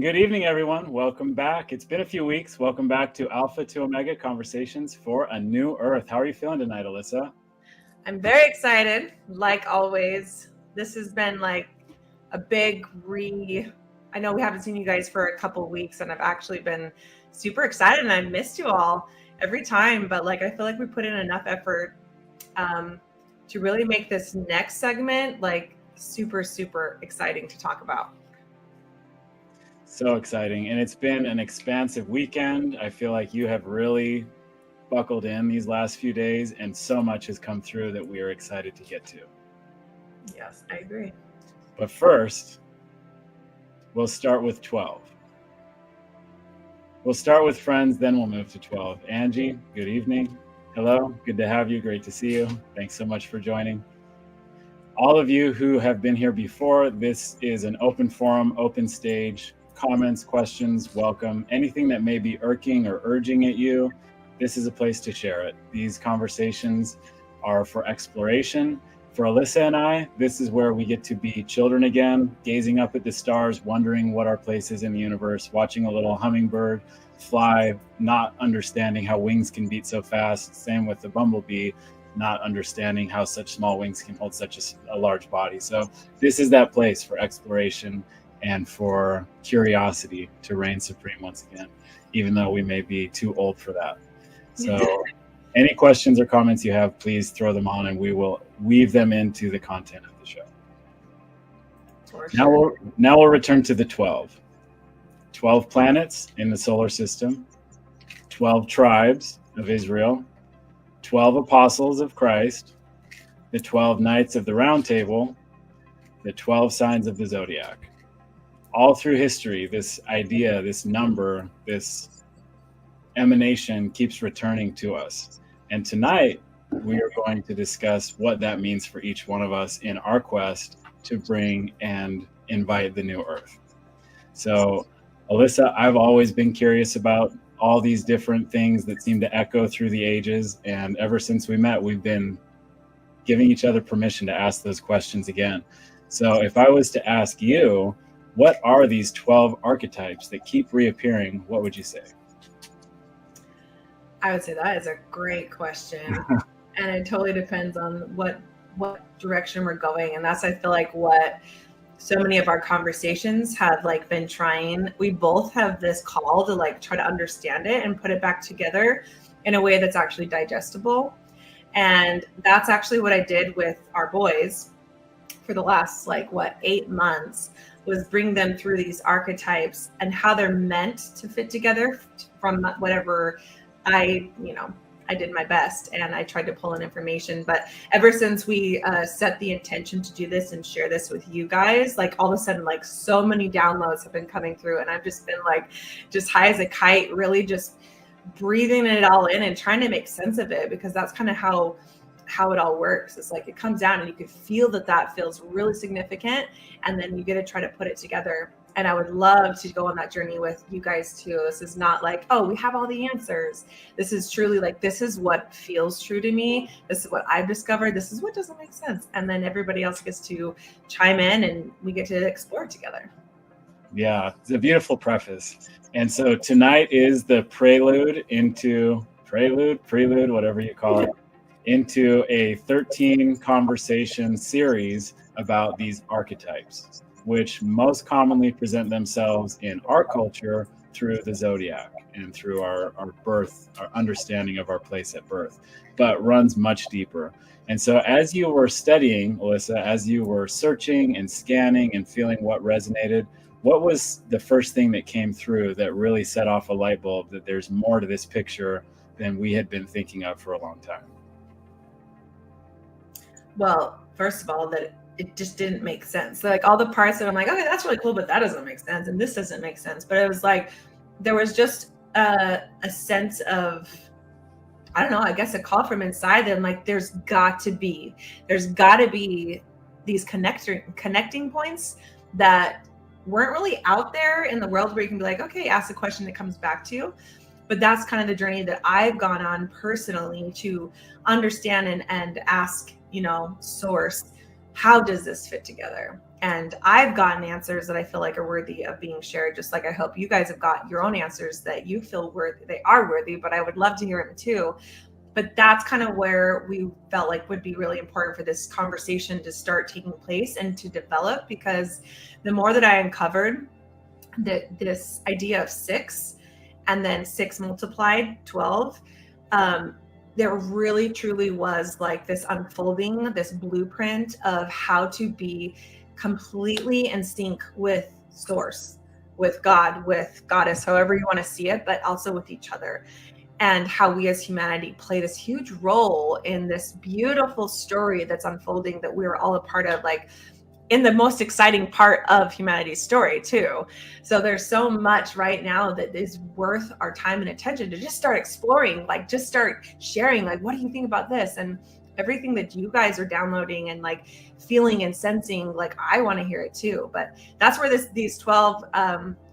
Good evening, everyone. Welcome back. It's been a few weeks. Welcome back to Alpha to Omega Conversations for a New Earth. How are you feeling tonight, Alyssa? I'm very excited, like always. This has been like a big I know we haven't seen you guys for a couple weeks, and I've actually been super excited, and I missed you all every time. But like, I feel like we put in enough effort to really make this next segment like super, super exciting to talk about. So exciting. And it's been an expansive weekend. I feel like you have really buckled in these last few days, and so much has come through that we are excited to get to. Yes, I agree. But first, we'll start with 12. We'll start with friends, then we'll move to 12. Angie, good evening. Hello, good to have you. Great to see you. Thanks so much for joining. All of you who have been here before, this is an open forum, open stage. Comments, questions, welcome. Anything that may be irking or urging at you, this is a place to share it. These conversations are for exploration. For Alyssa and I, this is where we get to be children again, gazing up at the stars, wondering what our place is in the universe, watching a little hummingbird fly, not understanding how wings can beat so fast. Same with the bumblebee, not understanding how such small wings can hold such a large body. So this is that place for exploration and for curiosity to reign supreme once again, even though we may be too old for that. So any questions or comments you have, please throw them on and we will weave them into the content of the show. Sure. Now we'll return to the 12. 12 planets in the solar system, 12 tribes of Israel, 12 apostles of Christ, the 12 knights of the round table, the 12 signs of the zodiac. All through history, this idea, this number, this emanation keeps returning to us. And tonight, we are going to discuss what that means for each one of us in our quest to bring and invite the new earth. So, Alyssa, I've always been curious about all these different things that seem to echo through the ages. And ever since we met, we've been giving each other permission to ask those questions again. So if I was to ask you, what are these 12 archetypes that keep reappearing? What would you say? I would say that is a great question. And it totally depends on what direction we're going. And that's, I feel like, what so many of our conversations have like been trying. We both have this call to like try to understand it and put it back together in a way that's actually digestible. And that's actually what I did with our boys for the last 8 months, was bring them through these archetypes and how they're meant to fit together from whatever I did my best and I tried to pull in information. But ever since we set the intention to do this and share this with you guys, like all of a sudden, like so many downloads have been coming through, and I've just been like just high as a kite, really just breathing it all in and trying to make sense of it, because that's kind of how it all works. It's like it comes down and you can feel that feels really significant, and then you get to try to put it together. And I would love to go on that journey with you guys too. This is not like, oh, we have all the answers. This is truly like, this is what feels true to me. This is what I've discovered. This is what doesn't make sense. And then everybody else gets to chime in and we get to explore together. Yeah, it's a beautiful preface. And so tonight is the prelude, whatever you call it, into a 13 conversation series about these archetypes, which most commonly present themselves in our culture through the zodiac and through our birth, our understanding of our place at birth, but runs much deeper. And so as you were studying, Alyssa, as you were searching and scanning and feeling what resonated, what was the first thing that came through that really set off a light bulb that there's more to this picture than we had been thinking of for a long time? Well, first of all, that it just didn't make sense. So, like all the parts that I'm like, okay, that's really cool, but that doesn't make sense, and this doesn't make sense. But it was like there was just a sense of, I don't know, I guess a call from inside that I'm like, there's got to be these connecting points that weren't really out there in the world where you can be like, okay, ask a question that comes back to you. But that's kind of the journey that I've gone on personally to understand and ask, source, how does this fit together? And I've gotten answers that I feel like are worthy of being shared, just like I hope you guys have got your own answers that you feel worthy, they are worthy, but I would love to hear them too. But that's kind of where we felt like would be really important for this conversation to start taking place and to develop, because the more that I uncovered that this idea of 6 and then 6 multiplied 12, there really truly was like this unfolding, this blueprint of how to be completely in sync with source, with God, with goddess, however you want to see it, but also with each other. And how we as humanity play this huge role in this beautiful story that's unfolding, that we're all a part of, like in the most exciting part of humanity's story too. So there's so much right now that is worth our time and attention to just start exploring, like just start sharing, like, what do you think about this? And everything that you guys are downloading and like feeling and sensing, like I want to hear it too. But that's where these 12,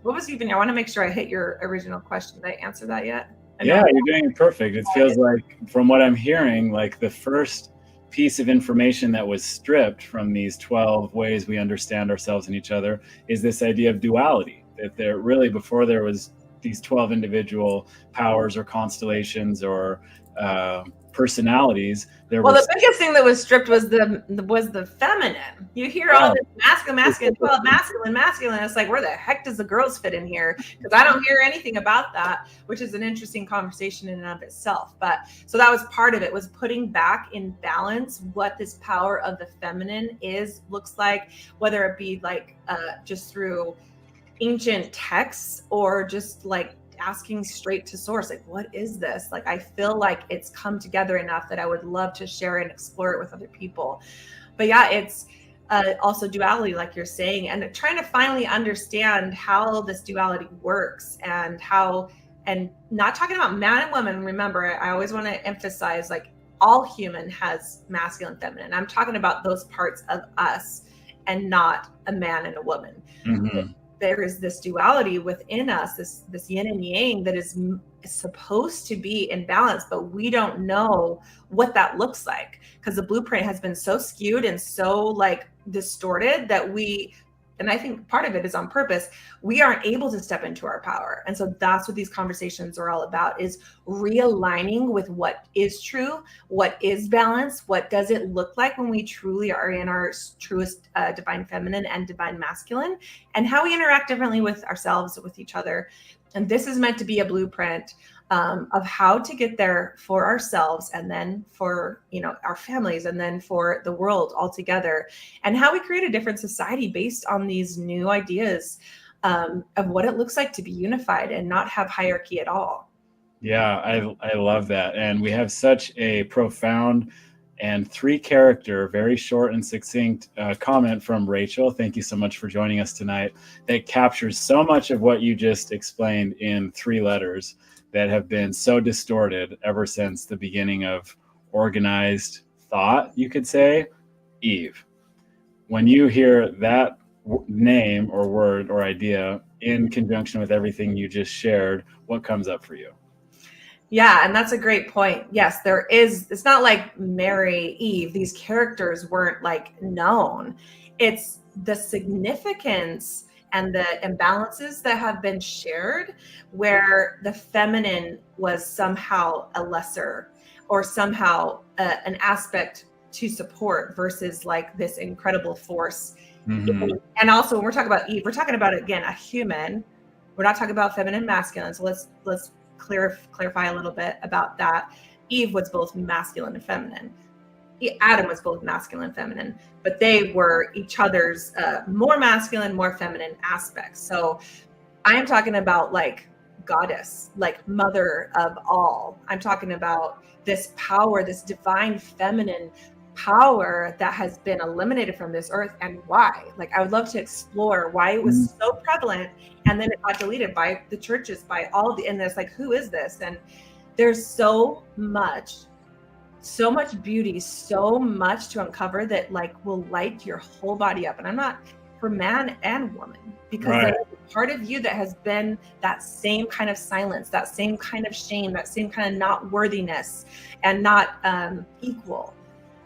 what was even, I want to make sure I hit your original question. Did I answer that yet? Yeah, you're doing perfect. It feels like, from what I'm hearing, like the first piece of information that was stripped from these 12 ways we understand ourselves and each other is this idea of duality. That there really, before there was these 12 individual powers or constellations or personalities, the biggest thing that was stripped was the feminine. You hear all this masculine, 12 masculine. It's like, where the heck does the girls fit in here? Because I don't hear anything about that, which is an interesting conversation in and of itself. But so that was part of it, was putting back in balance what this power of the feminine looks like, whether it be like just through ancient texts or just like asking straight to source, like, what is this? Like, I feel like it's come together enough that I would love to share and explore it with other people. But yeah, it's also duality, like you're saying, and trying to finally understand how this duality works, and how, and not talking about man and woman. Remember, I always want to emphasize, like, all human has masculine and feminine. I'm talking about those parts of us and not a man and a woman. Mm-hmm. There is this duality within us, this yin and yang, that is supposed to be in balance, but we don't know what that looks like, because the blueprint has been so skewed and so like distorted that and I think part of it is on purpose, we aren't able to step into our power. And so that's what these conversations are all about, is realigning with what is true, what is balance, what does it look like when we truly are in our truest divine feminine and divine masculine, and how we interact differently with ourselves, with each other. And this is meant to be a blueprint of how to get there for ourselves, and then for, our families, and then for the world altogether, and how we create a different society based on these new ideas of what it looks like to be unified and not have hierarchy at all. Yeah, I love that. And we have such a profound and 3-character, very short and succinct comment from Rachel. Thank you so much for joining us tonight. That captures so much of what you just explained in 3 letters that have been so distorted ever since the beginning of organized thought, you could say. Eve. When you hear that name or word or idea in conjunction with everything you just shared, what comes up for you? Yeah, and that's a great point. Yes, there is. It's not like Mary, Eve, these characters weren't like known. It's the significance and the imbalances that have been shared, where the feminine was somehow a lesser, or somehow an aspect to support, versus like this incredible force. Mm-hmm. And also, when we're talking about Eve, we're talking about, again, a human. We're not talking about feminine, masculine. So let's clarify a little bit about that. Eve was both masculine and feminine. Adam was both masculine and feminine, but they were each other's more masculine, more feminine aspects. So I am talking about like goddess, like mother of all. I'm talking about this power, this divine feminine power that has been eliminated from this earth, and why. Like, I would love to explore why it was so prevalent, and then it got deleted by the churches, by all the, and it's like, who is this? And there's so much beauty, so much to uncover that like will light your whole body up. And I'm not for man and woman, because there's a part of you that has been that same kind of silence, that same kind of shame, that same kind of not worthiness, and not equal.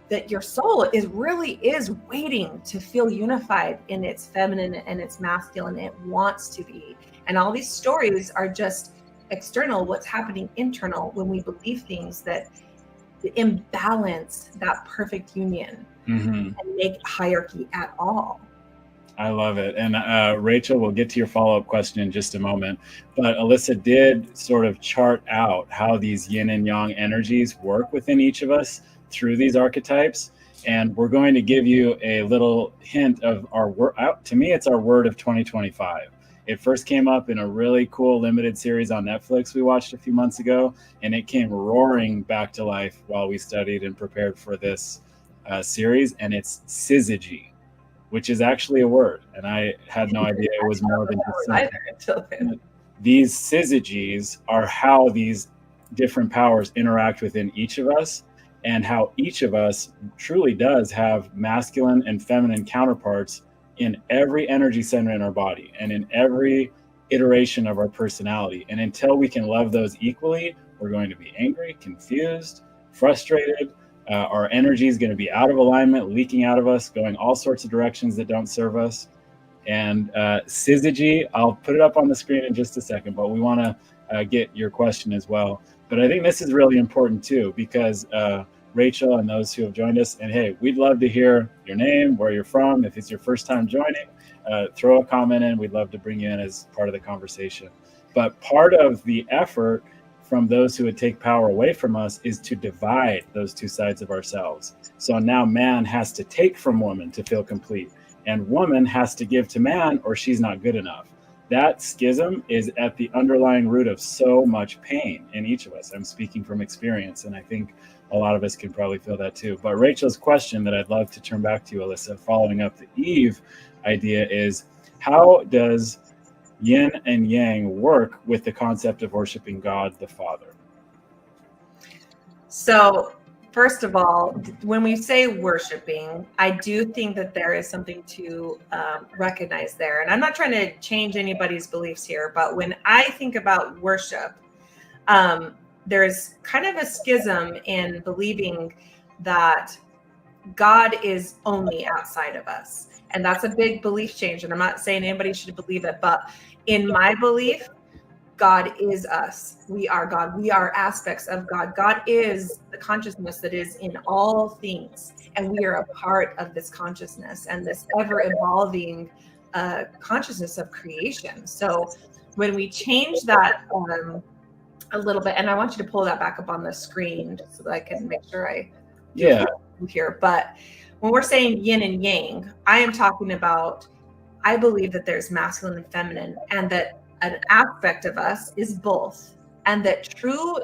that your soul is waiting to feel unified in its feminine and its masculine. It wants to be. And all these stories are just external, what's happening internal when we believe things that imbalance that perfect union and make hierarchy at all. I love it. And Rachel, we'll get to your follow-up question in just a moment. But Alyssa did sort of chart out how these yin and yang energies work within each of us through these archetypes. And we're going to give you a little hint of our word. To me, it's our word of 2025. It first came up in a really cool limited series on Netflix we watched a few months ago, and it came roaring back to life while we studied and prepared for this series, and it's syzygy, which is actually a word, and I had no idea it was more than just something. These syzygies are how these different powers interact within each of us, and how each of us truly does have masculine and feminine counterparts in every energy center in our body and in every iteration of our personality. And until we can love those equally, we're going to be angry, confused, frustrated. Our energy is going to be out of alignment, leaking out of us, going all sorts of directions that don't serve us. And syzygy, I'll put it up on the screen in just a second, but we want to get your question as well. But I think this is really important too, because Rachel and those who have joined us, and hey, we'd love to hear your name, where you're from. If it's your first time joining, throw a comment in. We'd love to bring you in as part of the conversation. But part of the effort from those who would take power away from us is to divide those two sides of ourselves. So now man has to take from woman to feel complete, and woman has to give to man or she's not good enough. That schism is at the underlying root of so much pain in each of us. I'm speaking from experience, and I think a lot of us can probably feel that too. But Rachel's question that I'd love to turn back to you, Alyssa, following up the Eve idea is, how does yin and yang work with the concept of worshiping God the Father? So first of all, when we say worshiping, I do think that there is something to recognize there. And I'm not trying to change anybody's beliefs here, but when I think about worship, there's kind of a schism in believing that God is only outside of us. And that's a big belief change. And I'm not saying anybody should believe it, but in my belief, God is us. We are God. We are aspects of God. God is the consciousness that is in all things. And we are a part of this consciousness and this ever evolving consciousness of creation. So when we change that a little bit, and I want you to pull that back up on the screen so that I can make sure I here. But when we're saying yin and yang, I am talking about, I believe that there's masculine and feminine, and that an aspect of us is both, and that true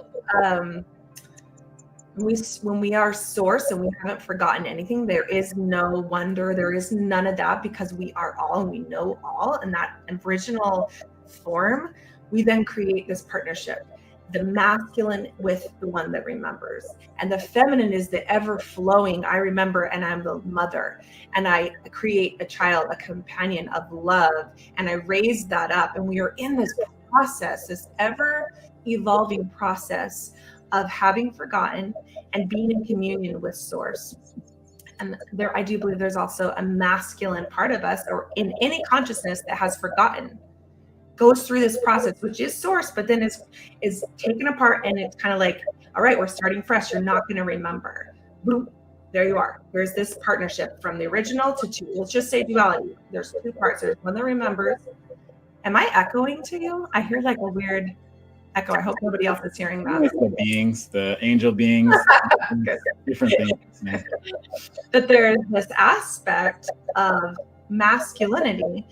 when we are source and we haven't forgotten anything, there is no wonder, there is none of that, because we are all and we know all. And that original form, we then create this partnership, the masculine with the one that remembers, and the feminine is the ever flowing, I remember, and I'm the mother, and I create a child, a companion of love, and I raise that up. And we are in this process, this ever evolving process of having forgotten and being in communion with source. And there, I do believe there's also a masculine part of us, or in any consciousness that has forgotten, goes through this process, which is source, but then is taken apart, and it's kind of like, all right, we're starting fresh. You're not going to remember. Boom, there you are. There's this partnership from the original to two. Let's just say duality. There's two parts. There's one that remembers. Am I echoing to you? I hear like a weird echo. I hope nobody else is hearing that. It's the beings, the angel beings, different things. That there is this aspect of masculinity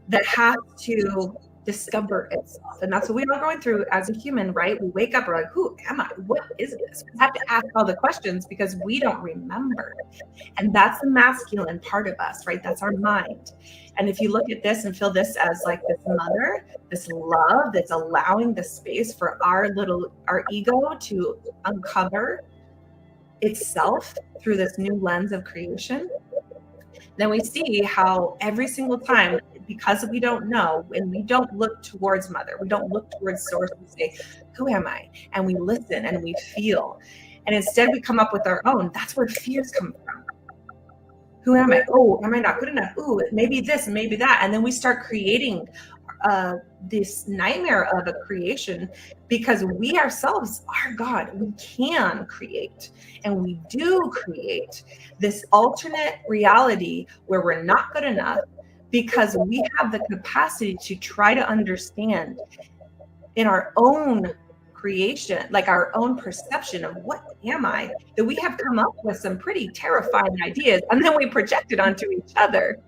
that has to discover itself. And that's what we are going through as a human, right? We wake up, we're like, who am I? What is this? We have to ask all the questions because we don't remember. And that's the masculine part of us, right? That's our mind. And if you look at this and feel this as like this mother, this love that's allowing the space for our ego to uncover itself through this new lens of creation, then we see how every single time, because we don't know, and we don't look towards mother, we don't look towards source, we say, who am I? And we listen and we feel. And instead we come up with our own. That's where fears come from. Who am I? Oh, am I not good enough? Ooh, maybe this and maybe that. And then we start creating this nightmare of a creation, because we ourselves are God. We can create, and we do create this alternate reality where we're not good enough, because we have the capacity to try to understand in our own creation, like our own perception of what am I, that we have come up with some pretty terrifying ideas, and then we project it onto each other.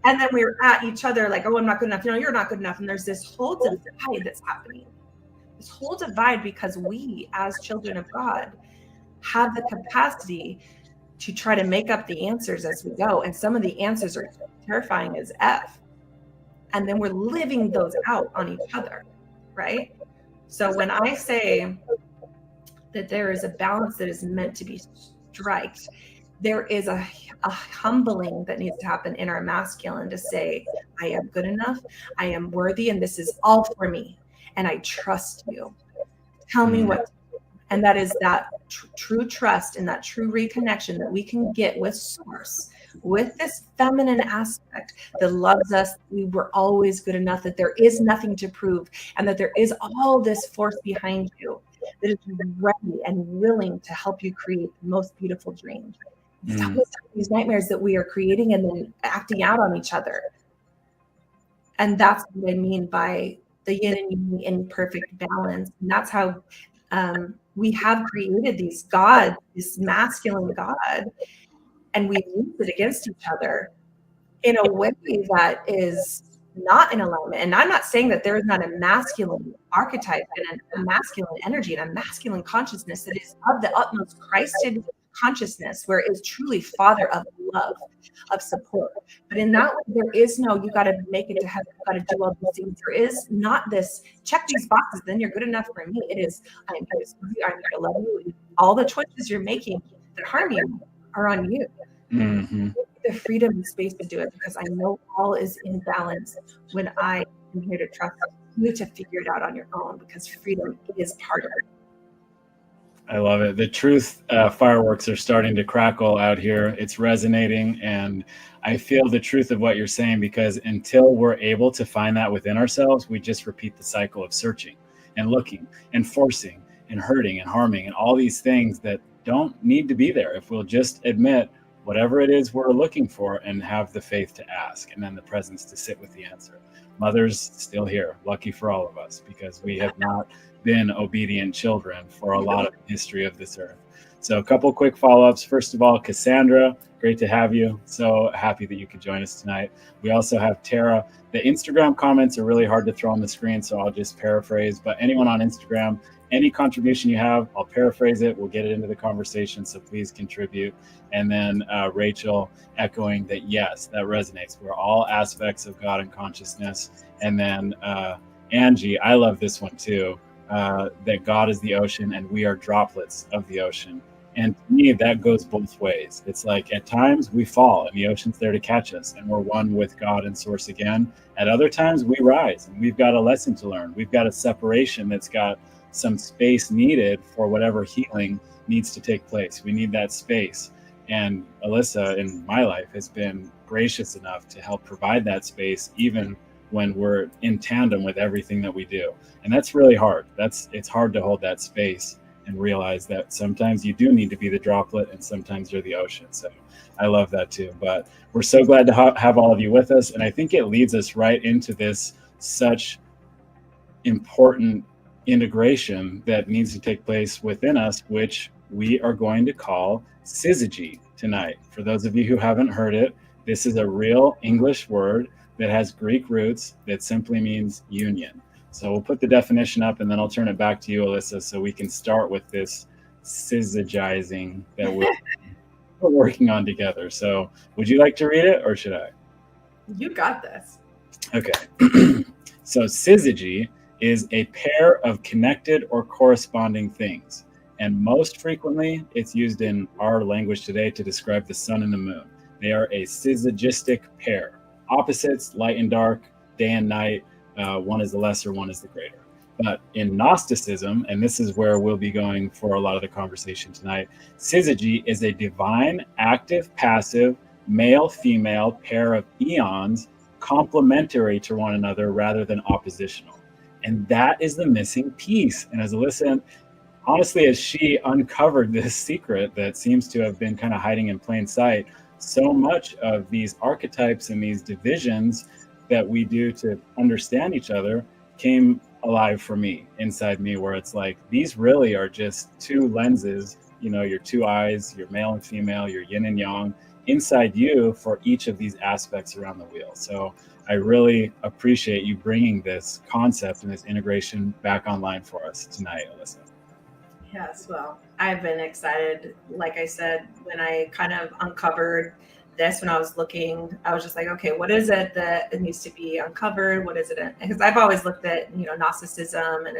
And then we're at each other like, oh, I'm not good enough. No, you're not good enough. And there's this whole divide that's happening. This whole divide, because we, as children of God, have the capacity to try to make up the answers as we go. And some of the answers are terrifying as F. And then we're living those out on each other, right? So when I say that there is a balance that is meant to be striked, there is a humbling that needs to happen in our masculine to say, I am good enough, I am worthy, and this is all for me, and I trust you. Tell me what to do. And that is that true trust and that true reconnection that we can get with source, with this feminine aspect that loves us. We were always good enough, that there is nothing to prove, and that there is all this force behind you that is ready and willing to help you create the most beautiful dreams. Stop these nightmares that we are creating and then acting out on each other. And that's what I mean by the yin and yang in perfect balance. And that's how we have created these gods, this masculine God, and we use it against each other in a way that is not in alignment. And I'm not saying that there is not a masculine archetype and a masculine energy and a masculine consciousness that is of the utmost Christed consciousness, where it is truly father of love, of support. But in that way, there is no, you got to make it to heaven, you got to do all these things. There is not this, check these boxes, then you're good enough for me. It is, I'm here to love you. All the choices you're making that harm you are on you. Mm-hmm. The freedom and space to do it, because I know all is in balance when I am here to trust you to figure it out on your own, because freedom is part of it. I love it. The truth fireworks are starting to crackle out here. It's resonating, and I feel the truth of what you're saying, because until we're able to find that within ourselves, we just repeat the cycle of searching and looking and forcing and hurting and harming and all these things that don't need to be there. If we'll just admit whatever it is we're looking for and have the faith to ask, and then the presence to sit with the answer. Mother's still here, lucky for all of us, because we have not been obedient children for a lot of the history of this earth. So a couple quick follow-ups. First of all, Cassandra, great to have you. So happy that you could join us tonight. We also have Tara. The Instagram comments are really hard to throw on the screen, so I'll just paraphrase. But anyone on Instagram, any contribution you have, I'll paraphrase it. We'll get it into the conversation, so please contribute. And then Rachel echoing that, yes, that resonates. We're all aspects of God and consciousness. And then Angie, I love this one too. That God is the ocean and we are droplets of the ocean. And to me, that goes both ways. It's like at times we fall and the ocean's there to catch us and we're one with God and source again. At other times we rise and we've got a lesson to learn. We've got a separation that's got some space needed for whatever healing needs to take place. We need that space. And Alyssa in my life has been gracious enough to help provide that space, even when we're in tandem with everything that we do. And that's really hard. It's hard to hold that space and realize that sometimes you do need to be the droplet and sometimes you're the ocean. So I love that too. But we're so glad to have all of you with us. And I think it leads us right into this such important integration that needs to take place within us, which we are going to call syzygy tonight. For those of you who haven't heard it, this is a real English word that has Greek roots that simply means union. So we'll put the definition up and then I'll turn it back to you, Alyssa, so we can start with this syzygizing that we're working on together. So would you like to read it or should I? You got this. Okay. So syzygy is a pair of connected or corresponding things. And most frequently, it's used in our language today to describe the sun and the moon. They are a syzygistic pair. Opposites, light and dark, day and night. One is the lesser, one is the greater. But in Gnosticism, and this is where we'll be going for a lot of the conversation tonight, syzygy is a divine, active, passive, male-female pair of eons complementary to one another rather than oppositional. And that is the missing piece. And as Alyssa, honestly, as she uncovered this secret that seems to have been kind of hiding in plain sight, so much of these archetypes and these divisions that we do to understand each other came alive for me, inside me, where it's like, these really are just two lenses, you know, your two eyes, your male and female, your yin and yang, inside you for each of these aspects around the wheel. So I really appreciate you bringing this concept and this integration back online for us tonight, Alyssa. Yes, well, I've been excited. Like I said, when I kind of uncovered this, when I was looking, I was just like, okay, what is it that it needs to be uncovered? What is it? Because I've always looked at, you know, Gnosticism, and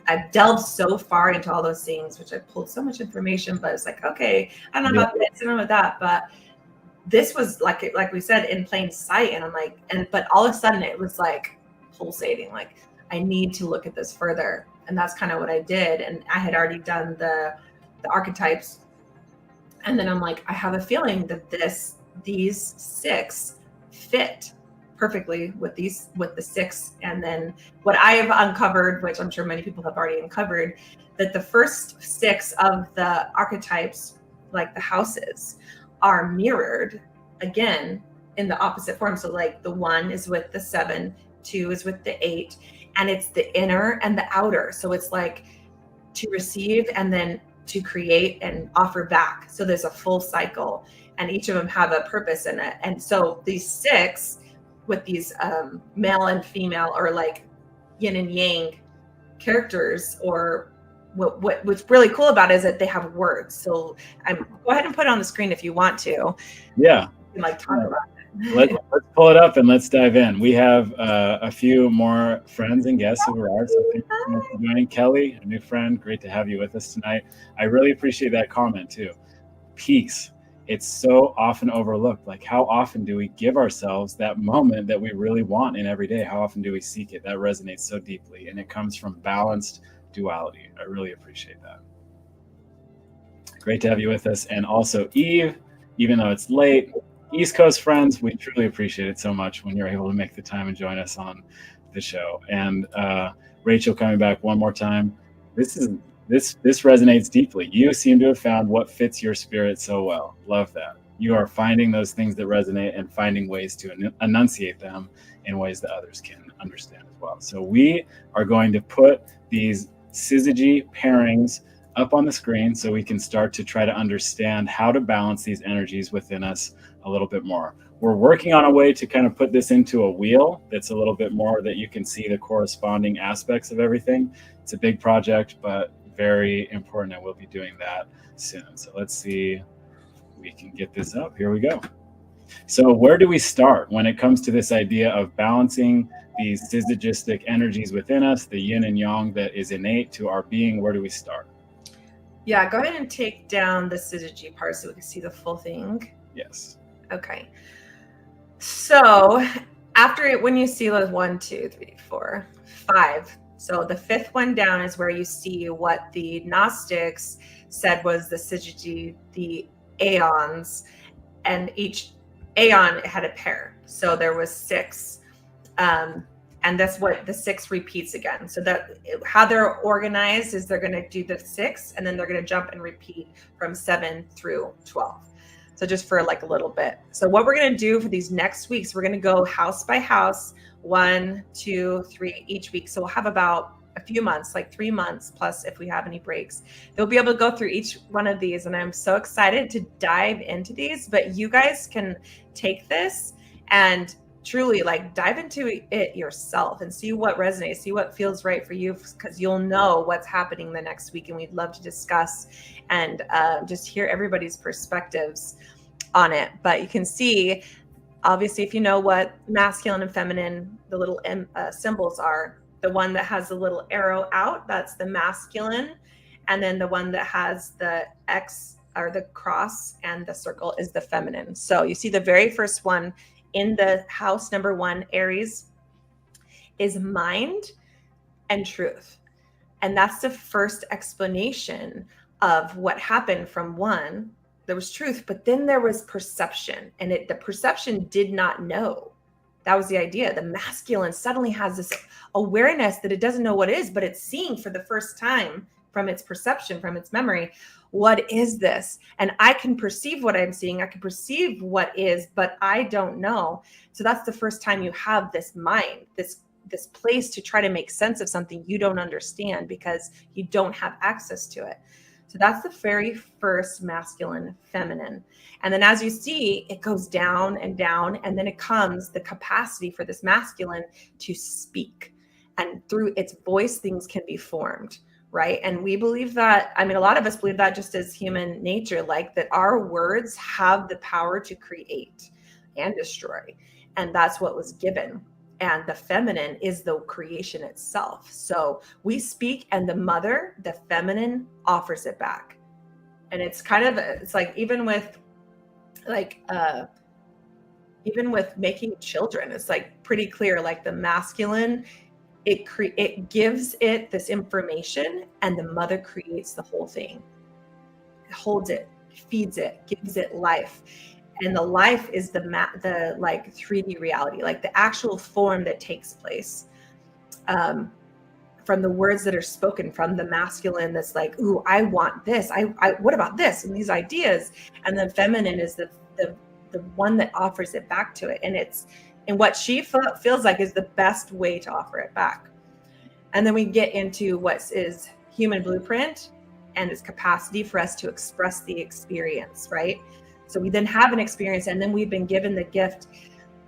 I've delved so far into all those things, which I pulled so much information, but it's like, okay, I don't know about this, I don't know about that, but this was like we said, in plain sight, and I'm like, but all of a sudden it was like pulsating, like I need to look at this further. And that's kind of what I did. And I had already done the archetypes. And then I'm like, I have a feeling that these 6 fit perfectly with the 6. And then what I have uncovered, which I'm sure many people have already uncovered, that the first 6 of the archetypes, like the houses, are mirrored again in the opposite form. So like the 1 is with the 7, 2 is with the 8. And it's the inner and the outer. So it's like to receive and then to create and offer back. So there's a full cycle, and each of them have a purpose in it. And so these 6 with these male and female, or like yin and yang characters, or what's really cool about it is that they have words. So go ahead and put it on the screen if you want to. Yeah. You can like talk about it. Let's pull it up and let's dive in. We have a few more friends and guests who are. So thank you so much for joining. Kelly, a new friend, great to have you with us tonight. I really appreciate that comment too. Peace. It's so often overlooked. Like, how often do we give ourselves that moment that we really want in every day? How often do we seek it? That resonates so deeply, and it comes from balanced duality. I really appreciate that. Great to have you with us. And also Eve, even though it's late, East Coast friends, we truly appreciate it so much when you're able to make the time and join us on the show. And Rachel, coming back one more time, this resonates deeply. You seem to have found what fits your spirit so well. Love that. You are finding those things that resonate and finding ways to enunciate them in ways that others can understand as well. So we are going to put these syzygy pairings up on the screen so we can start to try to understand how to balance these energies within us a little bit more. We're working on a way to kind of put this into a wheel that's a little bit more that you can see the corresponding aspects of everything. It's a big project, but very important, and we'll be doing that soon. So let's see if we can get this up. Here we go. So where do we start when it comes to this idea of balancing these syzygistic energies within us, the yin and yang that is innate to our being? Where do we start? Yeah, go ahead and take down the syzygy part so we can see the full thing. Yes. Okay. So after it, when you see those 1, 2, 3, 4, 5, so the 5th one down is where you see what the Gnostics said was the syzygy, the aeons, and each aeon had a pair. So there was 6. And that's what the 6 repeats again. So that how they're organized is they're going to do the 6, and then they're going to jump and repeat from 7 through 12. So just for like a little bit. So what we're going to do for these next weeks, we're going to go house by house, 1, 2, 3 each week. So we'll have about a few months, like 3 months, plus if we have any breaks. They'll be able to go through each one of these. And I'm so excited to dive into these, but you guys can take this and truly like dive into it yourself and see what resonates, see what feels right for you, because you'll know what's happening the next week. And we'd love to discuss and just hear everybody's perspectives on it. But you can see, obviously, if you know what masculine and feminine, the little symbols are, the one that has the little arrow out, that's the masculine. And then the one that has the X or the cross and the circle is the feminine. So you see the very first one in the house number 1, Aries, is mind. and truth. And that's the first explanation of what happened. From one, there was truth, but then there was perception, and the perception did not know. That was the idea. The masculine suddenly has this awareness that it doesn't know what it is, but it's seeing for the first time from its perception, from its memory, what is this? And I can perceive what I'm seeing. I can perceive what is, but I don't know. So that's the first time you have this mind, this place to try to make sense of something you don't understand because you don't have access to it. So that's the very first masculine, feminine. And then as you see, it goes down and down, and then it comes the capacity for this masculine to speak. And through its voice, things can be formed, right? And we believe that, I mean, a lot of us believe that just as human nature, like that our words have the power to create and destroy. And that's what was given. And the feminine is the creation itself. So we speak, and the mother, the feminine, offers it back. And it's kind of, it's like, even with making children, it's like pretty clear, like the masculine, it gives it this information, and the mother creates the whole thing. It holds it, feeds it, gives it life. And the life is the like 3D reality, like the actual form that takes place from the words that are spoken from the masculine. That's like, ooh, I want this. I what about this? And these ideas. And the feminine is the one that offers it back to it. And it's, and what she feels like is the best way to offer it back. And then we get into what is human blueprint and its capacity for us to express the experience, right? So we then have an experience, and then we've been given the gift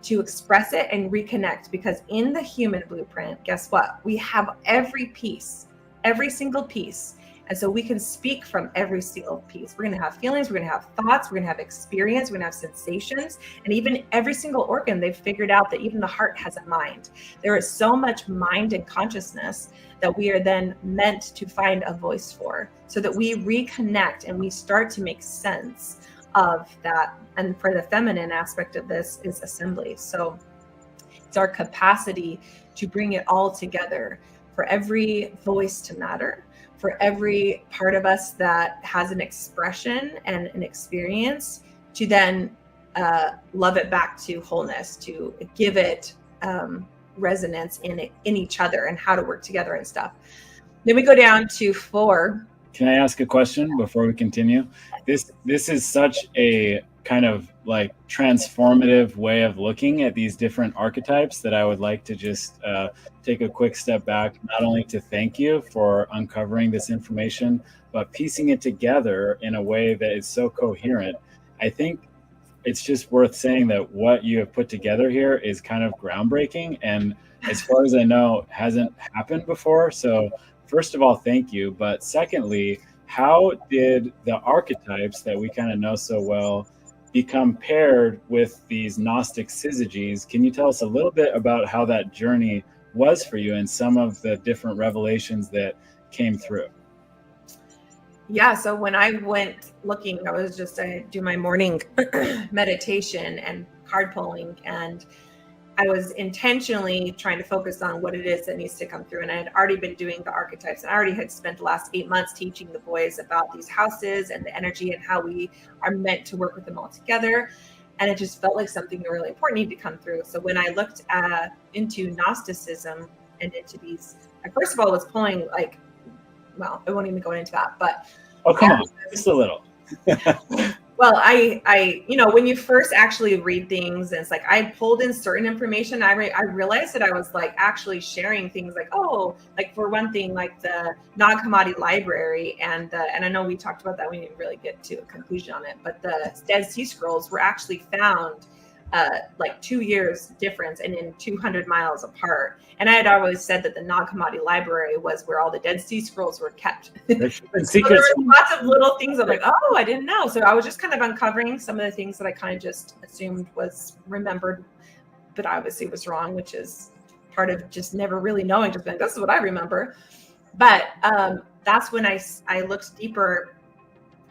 to express it and reconnect, because in the human blueprint, guess what? We have every piece, every single piece. And so we can speak from every single piece. We're going to have feelings, we're going to have thoughts, we're going to have experience, we're going to have sensations, and even every single organ. They've figured out that even the heart has a mind. There is so much mind and consciousness that we are then meant to find a voice for, so that we reconnect and we start to make sense of that. And for the feminine aspect of this is assembly. So it's our capacity to bring it all together, for every voice to matter, for every part of us that has an expression and an experience, to then love it back to wholeness, to give it resonance in each other, and how to work together and stuff. Then we go down to 4. Can I ask a question before we continue? This is such a kind of like transformative way of looking at these different archetypes that I would like to just take a quick step back, not only to thank you for uncovering this information, but piecing it together in a way that is so coherent. I think it's just worth saying that what you have put together here is kind of groundbreaking, and as far as I know, hasn't happened before. So first of all, thank you. But secondly, how did the archetypes that we kind of know so well become paired with these Gnostic syzygies? Can you tell us a little bit about how that journey was for you and some of the different revelations that came through? Yeah, so when I went looking, I do my morning meditation and card pulling, and I was intentionally trying to focus on what it is that needs to come through. And I had already been doing the archetypes, and I already had spent the last 8 months teaching the boys about these houses and the energy and how we are meant to work with them all together. And it just felt like something really important needed to come through. So when I looked into Gnosticism and into these, I first of all was pulling like, well, I won't even go into that, but. Oh, come on, just a little. Well, I, when you first actually read things, and it's like I pulled in certain information. I realized that I was like actually sharing things like, oh, like for one thing, like the non-commodity library, and I know we talked about that. We didn't really get to a conclusion on it, but the Dead Sea Scrolls were actually found like 2 years difference and in 200 miles apart. And I had always said that the non-commodity library was where all the Dead Sea Scrolls were kept. So there were lots of little things I'm like, oh, I didn't know. So I was just kind of uncovering some of the things that I kind of just assumed was remembered, but obviously was wrong, which is part of just never really knowing, just being, this is what I remember. But that's when I looked deeper,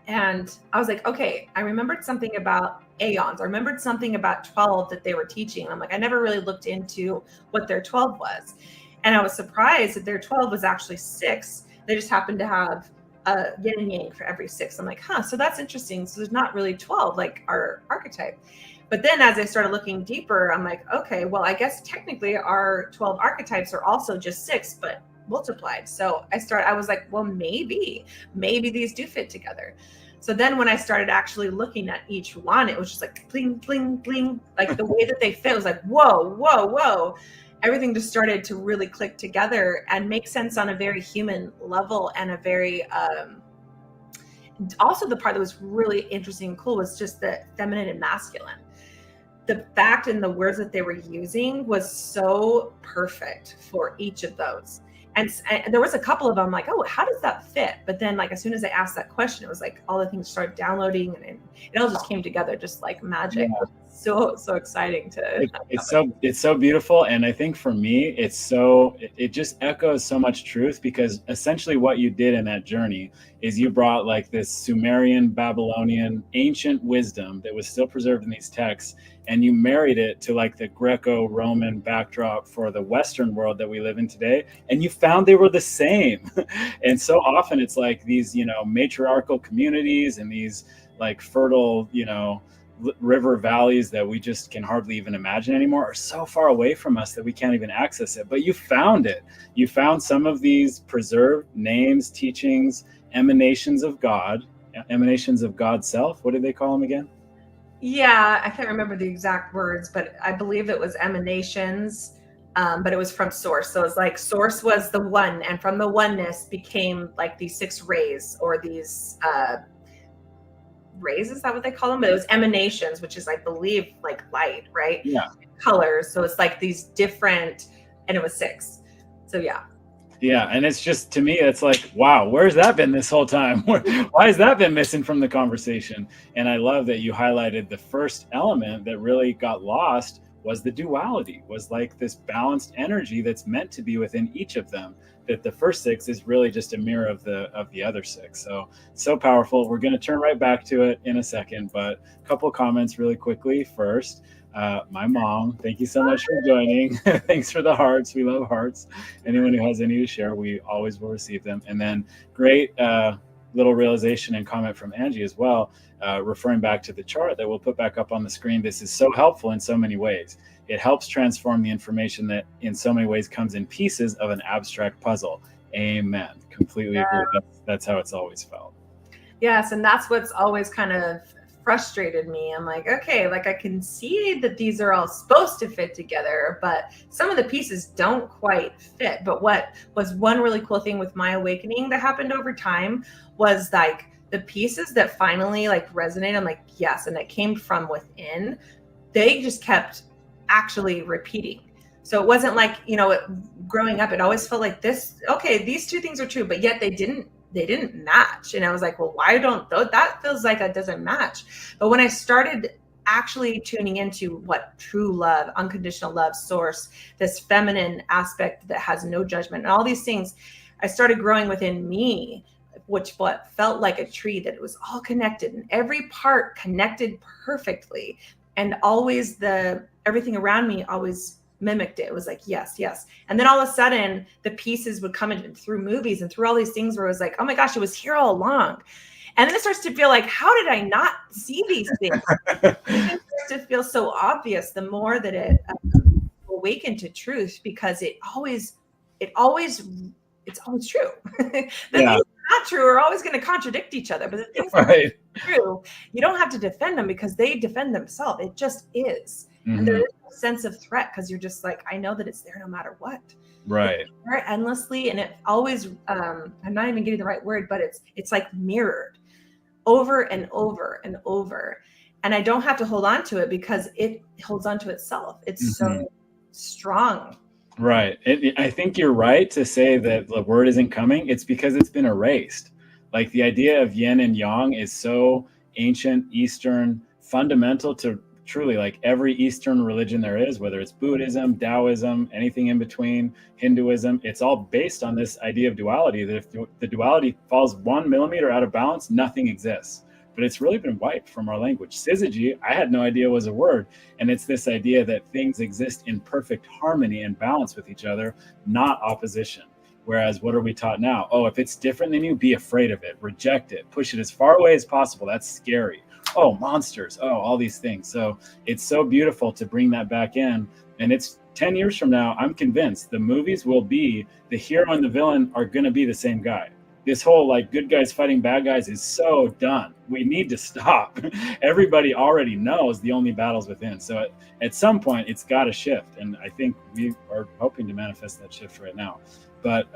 and I was like, okay, I remembered something about aeons. I remembered something about 12 that they were teaching. I'm like, I never really looked into what their 12 was. And I was surprised that their 12 was actually 6. They just happened to have a yin and yang for every 6. I'm like, so that's interesting. So there's not really 12 like our archetype. But then as I started looking deeper, I'm like, okay, well, I guess technically our 12 archetypes are also just 6, but multiplied. So I was like, well, maybe these do fit together. So then when I started actually looking at each one, it was just like bling, bling, bling. Like the way that they fit was like, whoa, whoa, whoa. Everything just started to really click together and make sense on a very human level, and a very, also the part that was really interesting and cool was just the feminine and masculine. The fact and the words that they were using was so perfect for each of those. And there was a couple of them like, oh, how does that fit? But then like, as soon as I asked that question, it was like all the things started downloading, and it all just came together just like magic. Yeah. So exciting to it's so beautiful. And I think for me, it just echoes so much truth, because essentially what you did in that journey is you brought like this Sumerian, Babylonian, ancient wisdom that was still preserved in these texts, and you married it to like the Greco-Roman backdrop for the Western world that we live in today, and you found they were the same. And so often it's like these, matriarchal communities and these like fertile, river valleys that we just can hardly even imagine anymore are so far away from us that we can't even access it. But you found it. You found some of these preserved names, teachings, emanations of God, emanations of God's self. What did they call them again? Yeah, I can't remember the exact words, but I believe it was emanations, but it was from source. So it's like source was the one, and from the oneness became like these 6 rays, or these rays, is that what they call them? But it was emanations, which is, I believe, like light, right? Yeah. Colors. So it's like these different, and it was 6. So yeah. Yeah, and it's just, to me, it's like, wow, where's that been this whole time? Why has that been missing from the conversation? And I love that you highlighted the first element that really got lost was the duality, was like this balanced energy that's meant to be within each of them. That the first 6 is really just a mirror of the other 6. So powerful. We're going to turn right back to it in a second, but a couple of comments really quickly. First, my mom, thank you so much for joining. Thanks for the hearts. We love hearts. Anyone who has any to share, we always will receive them. And then great little realization and comment from Angie as well, referring back to the chart that we'll put back up on the screen. This is so helpful in so many ways. It helps transform the information that in so many ways comes in pieces of an abstract puzzle. Amen. Completely agree. That's how it's always felt. Yes, and that's what's always kind of frustrated me. I'm like, okay, like I can see that these are all supposed to fit together, but some of the pieces don't quite fit. But what was one really cool thing with my awakening that happened over time was like the pieces that finally like resonated. I'm like, yes, and it came from within. They just kept actually repeating. So it wasn't like, growing up, it always felt like this, okay, these 2 things are true, but yet they didn't match. And I was like, well, why don't that feels like it doesn't match. But when I started actually tuning into what true love, unconditional love, source, this feminine aspect that has no judgment and all these things, I started growing within me, what felt like a tree, that it was all connected and every part connected perfectly. And always everything around me always mimicked it. It was like, yes, yes. And then all of a sudden the pieces would come in through movies and through all these things where it was like, oh my gosh, it was here all along. And then it starts to feel like, how did I not see these things? It starts to feel so obvious the more that it awakened to truth, because it's always true. The things that are not true are always going to contradict each other, but the things that are true, you don't have to defend them because they defend themselves. It just is. Mm-hmm. And there is no sense of threat because you're just like, I know that it's there no matter what. Right. It's there endlessly, and it always, I'm not even getting the right word, but it's like mirrored over and over and over. And I don't have to hold on to it because it holds on to itself. It's so strong. Right. I think you're right to say that the word isn't coming. It's because it's been erased. Like the idea of yin and yang is so ancient, Eastern, fundamental to truly like every Eastern religion there is, whether it's Buddhism, Taoism, anything in between, Hinduism. It's all based on this idea of duality, that if the duality falls 1 millimeter out of balance, nothing exists. but it's really been wiped from our language. Syzygy, I had no idea was a word. And it's this idea that things exist in perfect harmony and balance with each other, not opposition. Whereas what are we taught now? Oh, if it's different than you, be afraid of it, reject it, push it as far away as possible. That's scary. Oh, monsters. Oh, all these things. So it's so beautiful to bring that back in. And it's 10 years from now, I'm convinced the movies will be the hero and the villain are going to be the same guy. This whole like good guys fighting bad guys is so done. We need to stop. Everybody already knows the only battle's within. So at some point, it's got to shift. And I think we are hoping to manifest that shift right now. But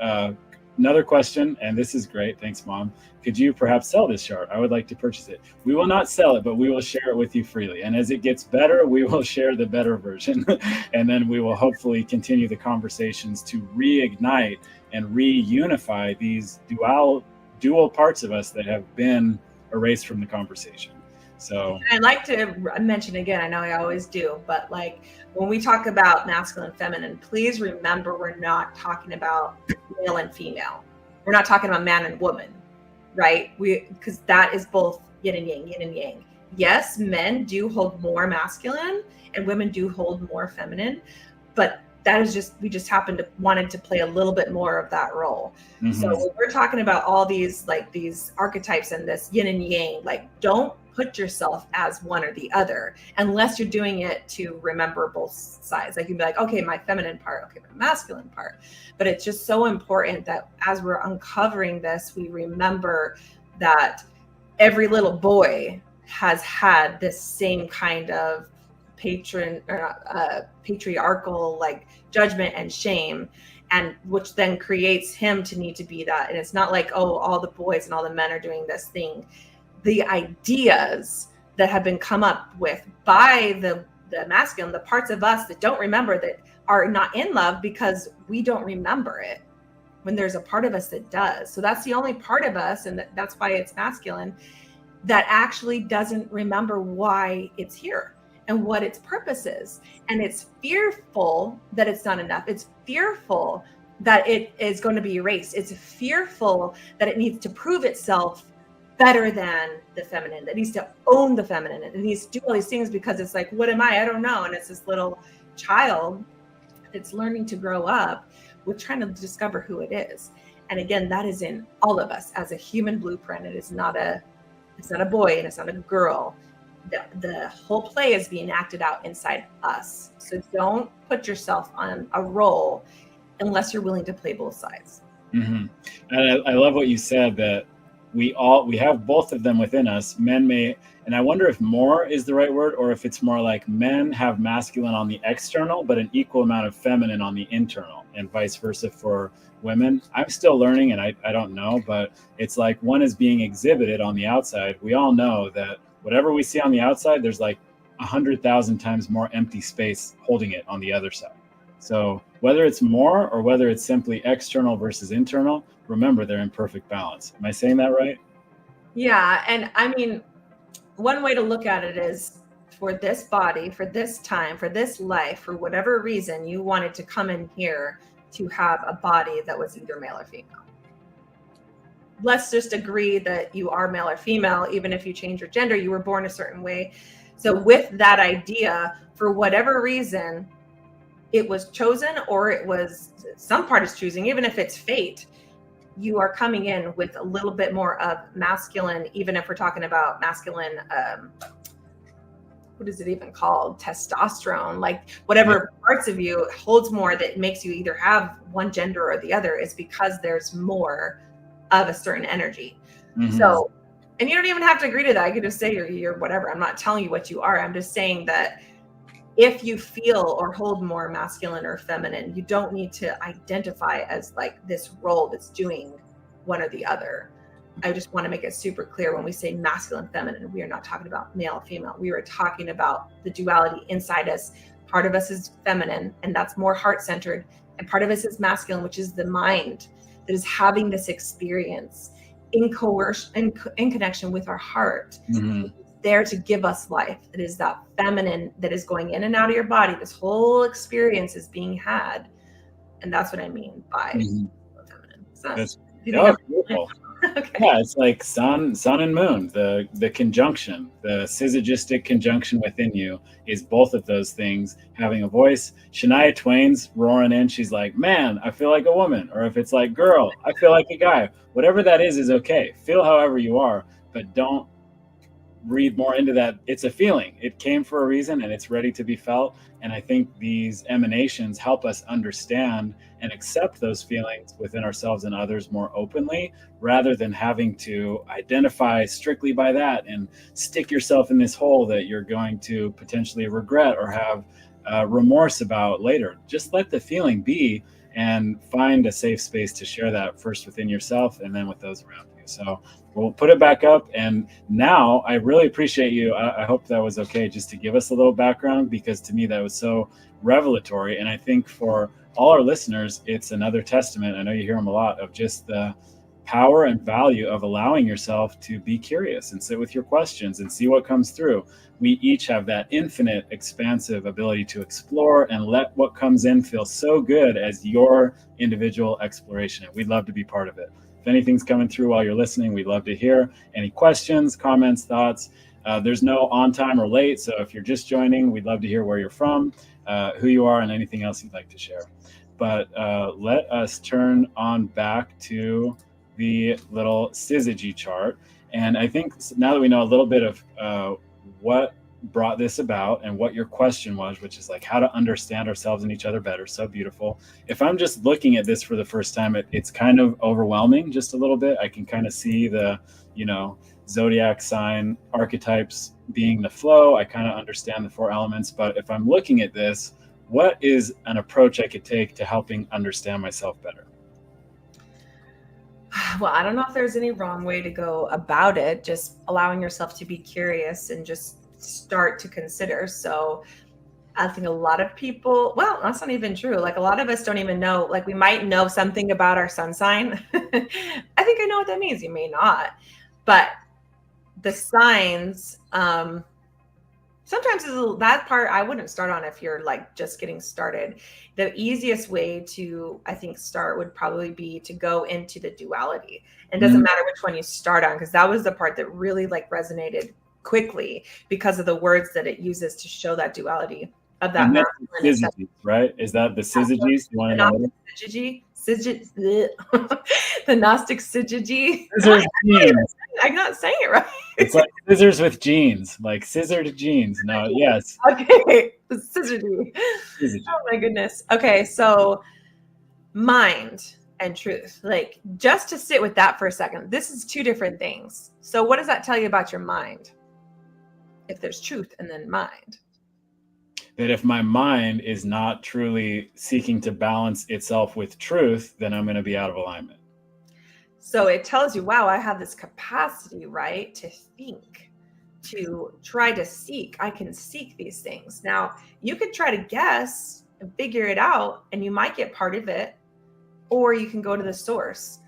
another question, and this is great. Thanks, Mom. Could you perhaps sell this chart? I would like to purchase it. We will not sell it, but we will share it with you freely. And as it gets better, we will share the better version. And then we will hopefully continue the conversations to reignite and reunify these dual parts of us that have been erased from the conversation. So I'd like to mention again, I know I always do, but like when we talk about masculine and feminine, please remember we're not talking about male and female. We're not talking about man and woman, right? Because that is both yin and yang, yin and yang. Yes, men do hold more masculine and women do hold more feminine, but that is just, we just happen to wanted to play a little bit more of that role. Mm-hmm. So when we're talking about all these, like these archetypes and this yin and yang, like don't put yourself as one or the other, unless you're doing it to remember both sides. Like you'd be like, okay, my feminine part, okay, my masculine part. But it's just so important that as we're uncovering this, we remember that every little boy has had this same kind of patriarchal like judgment and shame, and which then creates him to need to be that. And it's not like, oh, all the boys and all the men are doing this thing. The ideas that have been come up with by the masculine, the parts of us that don't remember, that are not in love because we don't remember it, when there's a part of us that does. So that's the only part of us, and that's why it's masculine, that actually doesn't remember why it's here and what its purpose is. And it's fearful that it's not enough. It's fearful that it is going to be erased. It's fearful that it needs to prove itself better than the feminine, that needs to own the feminine. It needs to do all these things because it's like, what am I? I don't know. And it's this little child that's learning to grow up with trying to discover who it is. And again, that is in all of us as a human blueprint. It's not a boy and it's not a girl. The whole play is being acted out inside us. So don't put yourself on a role unless you're willing to play both sides. Mm-hmm. And I love what you said, that we have both of them within us. Men may, and I wonder if more is the right word, or if it's more like men have masculine on the external, but an equal amount of feminine on the internal, and vice versa for women. I'm still learning, and I don't know, but it's like one is being exhibited on the outside. We all know that whatever we see on the outside, there's like 100,000 times more empty space holding it on the other side. So whether it's more or whether it's simply external versus internal, remember they're in perfect balance. Am I saying that right? Yeah. And I mean, one way to look at it is, for this body, for this time, for this life, for whatever reason, you wanted to come in here to have a body that was either male or female. Let's just agree that you are male or female. Even if you change your gender, you were born a certain way. So with that idea, for whatever reason, it was chosen, or it was some part is choosing, even if it's fate, you are coming in with a little bit more of masculine, even if we're talking about masculine, what is it even called? Testosterone, like whatever parts of you holds more that makes you either have one gender or the other, is because there's more of a certain energy. Mm-hmm. So, and you don't even have to agree to that. I could just say you're whatever. I'm not telling you what you are. I'm just saying that if you feel or hold more masculine or feminine, you don't need to identify as like this role that's doing one or the other. I just want to make it super clear, when we say masculine, feminine, we are not talking about male, female. We are talking about the duality inside us. Part of us is feminine, and that's more heart-centered. And part of us is masculine, which is the mind that is having this experience in connection with our heart. Mm-hmm. There to give us life. It is that feminine that is going in and out of your body. This whole experience is being had. And that's what I mean by feminine. So, that's beautiful. Okay. Yeah, it's like sun and moon, the conjunction, the syzygistic conjunction within you is both of those things having a voice. Shania Twain's roaring in, she's like, man, I feel like a woman. Or if it's like, girl, I feel like a guy. Whatever that is okay. Feel however you are, but don't read more into that. It's a feeling. It came for a reason and it's ready to be felt. And I think these emanations help us understand and accept those feelings within ourselves and others more openly, rather than having to identify strictly by that and stick yourself in this hole that you're going to potentially regret or have remorse about later. Just let the feeling be and find a safe space to share that first within yourself and then with those around you. So we'll put it back up. And now I really appreciate you. I hope that was okay just to give us a little background, because to me that was so revelatory. And I think for all our listeners, it's another testament, I know you hear them a lot, of just the power and value of allowing yourself to be curious and sit with your questions and see what comes through. We each have that infinite, expansive ability to explore and let what comes in feel so good as your individual exploration. And we'd love to be part of it. If anything's coming through while you're listening, we'd love to hear any questions, comments, thoughts. There's no on time or late. So if you're just joining, we'd love to hear where you're from, who you are, and anything else you'd like to share. But let us turn on back to the little syzygy chart. And I think now that we know a little bit of what brought this about and what your question was, which is like how to understand ourselves and each other better. So beautiful. If I'm just looking at this for the first time, it's kind of overwhelming just a little bit. I can kind of see the, zodiac sign archetypes being the flow. I kind of understand the 4 elements, but if I'm looking at this, what is an approach I could take to helping understand myself better? Well, I don't know if there's any wrong way to go about it, just allowing yourself to be curious and just start to consider. So I think a lot of people, well, that's not even true. Like a lot of us don't even know, like we might know something about our sun sign. I think I know what that means. You may not, but the signs, sometimes that part I wouldn't start on if you're like just getting started. The easiest way to, I think, start would probably be to go into the duality. And it doesn't matter which one you start on, because that was the part that really like resonated quickly because of the words that it uses to show that duality of that masculine. Right? Is that the syzygies? You want to know? The Gnostic syzygy. I'm not saying it right. It's like scissors with jeans, like scissored jeans. No, yes. Okay, the syzygy. Oh my goodness. Okay, so mind and truth. Like just to sit with that for a second. This is 2 different things. So what does that tell you about your mind? If there's truth and then mind. That if my mind is not truly seeking to balance itself with truth, then I'm going to be out of alignment. So it tells you, wow, I have this capacity, right, to think, to try to seek. I can seek these things. Now, you could try to guess and figure it out, and you might get part of it, or you can go to the source.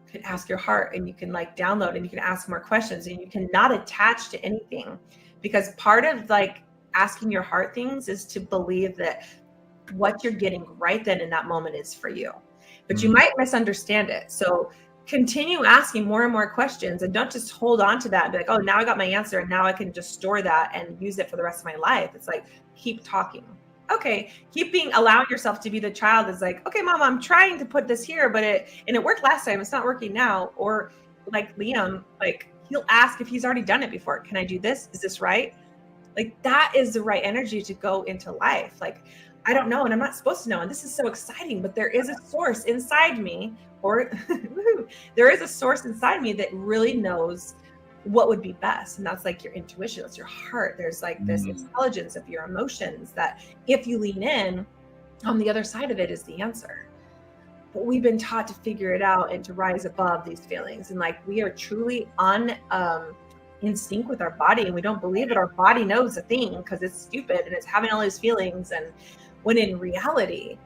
You can ask your heart, and you can like download, and you can ask more questions, and you can not attach to anything, because part of like asking your heart things is to believe that what you're getting right then in that moment is for you, but you might misunderstand it. So continue asking more and more questions, and don't just hold on to that and be like, oh, now I got my answer and now I can just store that and use it for the rest of my life. It's like, keep talking. Okay, allowing yourself to be the child that's like, okay, mom, I'm trying to put this here, but it worked last time, it's not working now. Or like Liam, like he'll ask if he's already done it before. Can I do this? Is this right? Like that is the right energy to go into life. Like, I don't know, and I'm not supposed to know, and this is so exciting, but there is a source inside me, or there is a source inside me that really knows what would be best. And that's like your intuition, that's your heart. There's like this intelligence of your emotions that if you lean in, on the other side of it is the answer. But we've been taught to figure it out and to rise above these feelings. And like we are truly in sync with our body, and we don't believe that our body knows a thing because it's stupid and it's having all these feelings. And when in reality,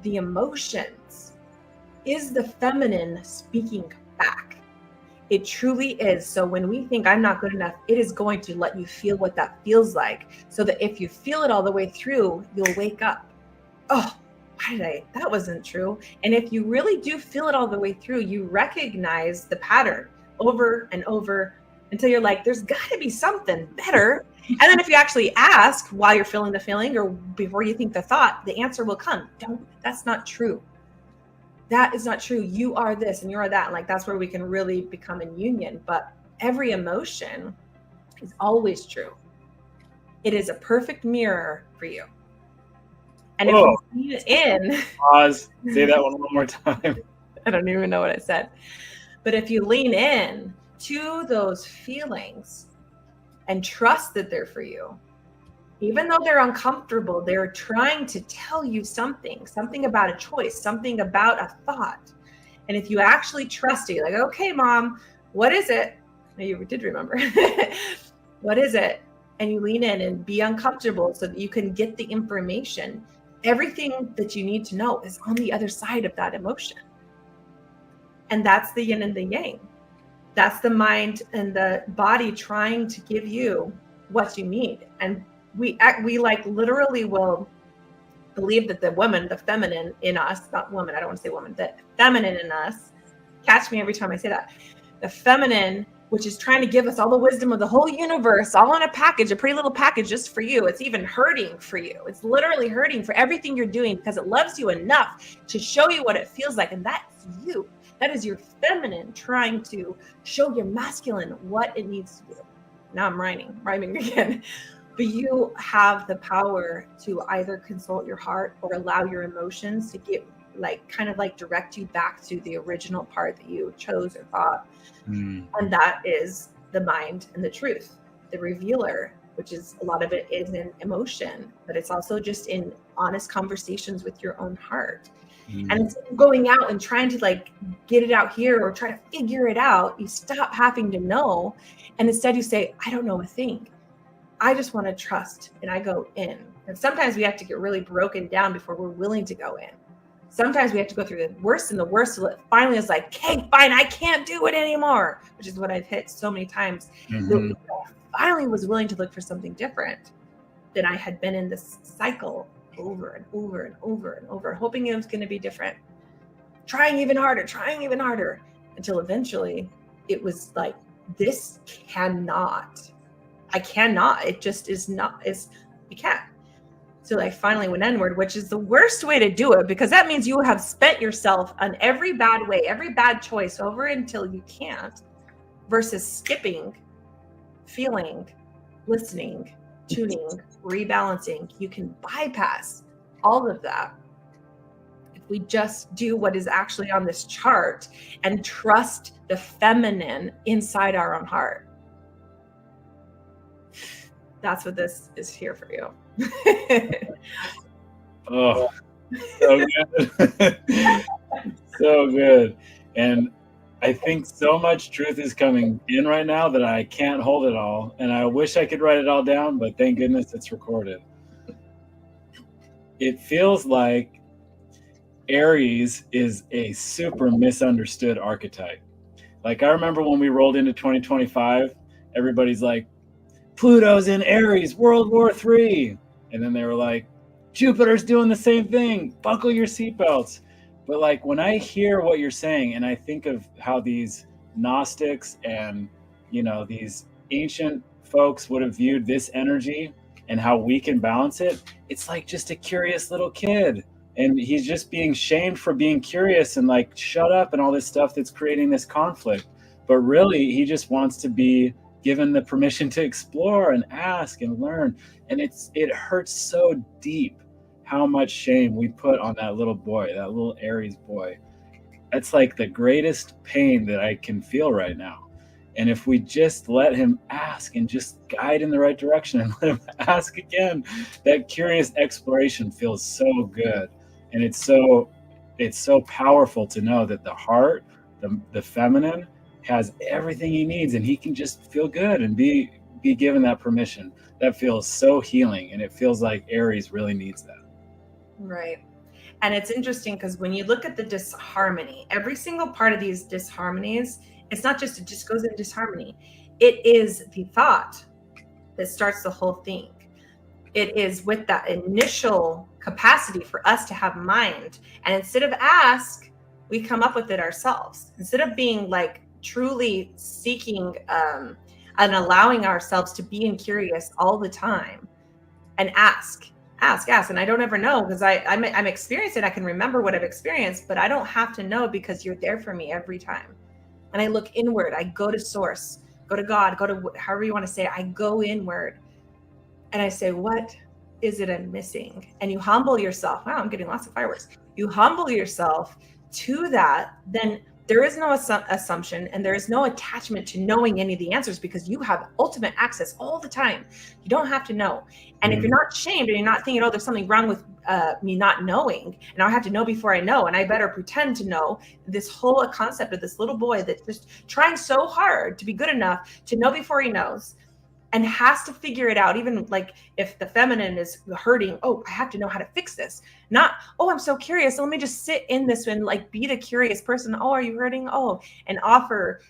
the emotions is the feminine speaking back. It truly is. So when we think I'm not good enough, it is going to let you feel what that feels like, so that if you feel it all the way through, you'll wake up. Oh, that wasn't true. And if you really do feel it all the way through, you recognize the pattern over and over until you're like, there's got to be something better. And then if you actually ask while you're feeling the feeling or before you think the thought, the answer will come. That's not true. That is not true. You are this and you are that. And like, that's where we can really become in union. But every emotion is always true. It is a perfect mirror for you. And if you lean it in, pause, say that one more time. I don't even know what I said. But if you lean in to those feelings and trust that they're for you, even though they're uncomfortable, they're trying to tell you something about a choice, something about a thought. And if you actually trust it, you're like, okay, Mom, what is it? You did remember. What is it? And you lean in and be uncomfortable so that you can get the information. Everything that you need to know is on the other side of that emotion. And that's the yin and the yang. That's the mind and the body trying to give you what you need. And we like literally will believe that the woman, the feminine in us, not woman, I don't want to say woman, the feminine in us, catch me every time I say that, the feminine, which is trying to give us all the wisdom of the whole universe, all in a package, a pretty little package just for you. It's even hurting for you. It's literally hurting for everything you're doing because it loves you enough to show you what it feels like. And that's you. That is your feminine trying to show your masculine what it needs to do. Now I'm rhyming again. But you have the power to either consult your heart or allow your emotions to get kind of direct you back to the original part that you chose or thought. And that is the mind and the truth, the revealer, which is a lot of it is in emotion, but it's also just in honest conversations with your own heart. And instead of going out and trying to get it out here or try to figure it out, you stop having to know. And instead you say, I don't know a thing. I just want to trust. And I go in. And sometimes we have to get really broken down before we're willing to go in. Sometimes we have to go through the worst and the worst. So finally it's like, okay, fine, I can't do it anymore, which is what I've hit so many times. I finally was willing to look for something different than I had been in this cycle over and over and over and over, hoping it was going to be different, trying even harder until eventually it was like, I cannot, it just is not, you can't. So I finally went inward, which is the worst way to do it, because that means you have spent yourself on every bad way, every bad choice over until you can't, versus skipping, feeling, listening, tuning, rebalancing. You can bypass all of that if we just do what is actually on this chart and trust the feminine inside our own heart. That's what this is here for you. Oh, so good. So good. And I think so much truth is coming in right now that I can't hold it all. And I wish I could write it all down, but thank goodness it's recorded. It feels like Aries is a super misunderstood archetype. Like, I remember when we rolled into 2025, everybody's like, Pluto's in Aries, World War III. And then they were like, Jupiter's doing the same thing, buckle your seatbelts. But like, when I hear what you're saying and I think of how these Gnostics and, these ancient folks would have viewed this energy and how we can balance it, it's like just a curious little kid. And he's just being shamed for being curious and like, shut up and all this stuff that's creating this conflict. But really, he just wants to be given the permission to explore and ask and learn. And it hurts so deep how much shame we put on that little boy, that little Aries boy. That's like the greatest pain that I can feel right now. And if we just let him ask and just guide in the right direction and let him ask again, that curious exploration feels so good. And it's so powerful to know that the heart, the feminine, has everything he needs, and he can just feel good and be given that permission. That feels so healing, and it feels like Aries really needs that. Right. And it's interesting because when you look at the disharmony, every single part of these disharmonies, it's not just, it just goes into disharmony. It is the thought that starts the whole thing. It is with that initial capacity for us to have mind. And instead of ask, we come up with it ourselves. Instead of being like truly seeking and allowing ourselves to be curious all the time and ask. And I don't ever know, because I'm experienced and I can remember what I've experienced, but I don't have to know, because you're there for me every time. And I look inward. I go to source, go to God, go to however you want to say it. I go inward and I say, what is it I'm missing? And you humble yourself. Wow, I'm getting lots of fireworks. You humble yourself to that, then there is no assumption and there is no attachment to knowing any of the answers, because you have ultimate access all the time. You don't have to know. And if you're not shamed and you're not thinking, oh, there's something wrong with me not knowing, and I have to know before I know, and I better pretend to know, this whole concept of this little boy that's just trying so hard to be good enough to know before he knows, and has to figure it out. Even like if the feminine is hurting, oh, I have to know how to fix this. Not, oh, I'm so curious, so let me just sit in this and like be the curious person. Oh, are you hurting? Oh, and offer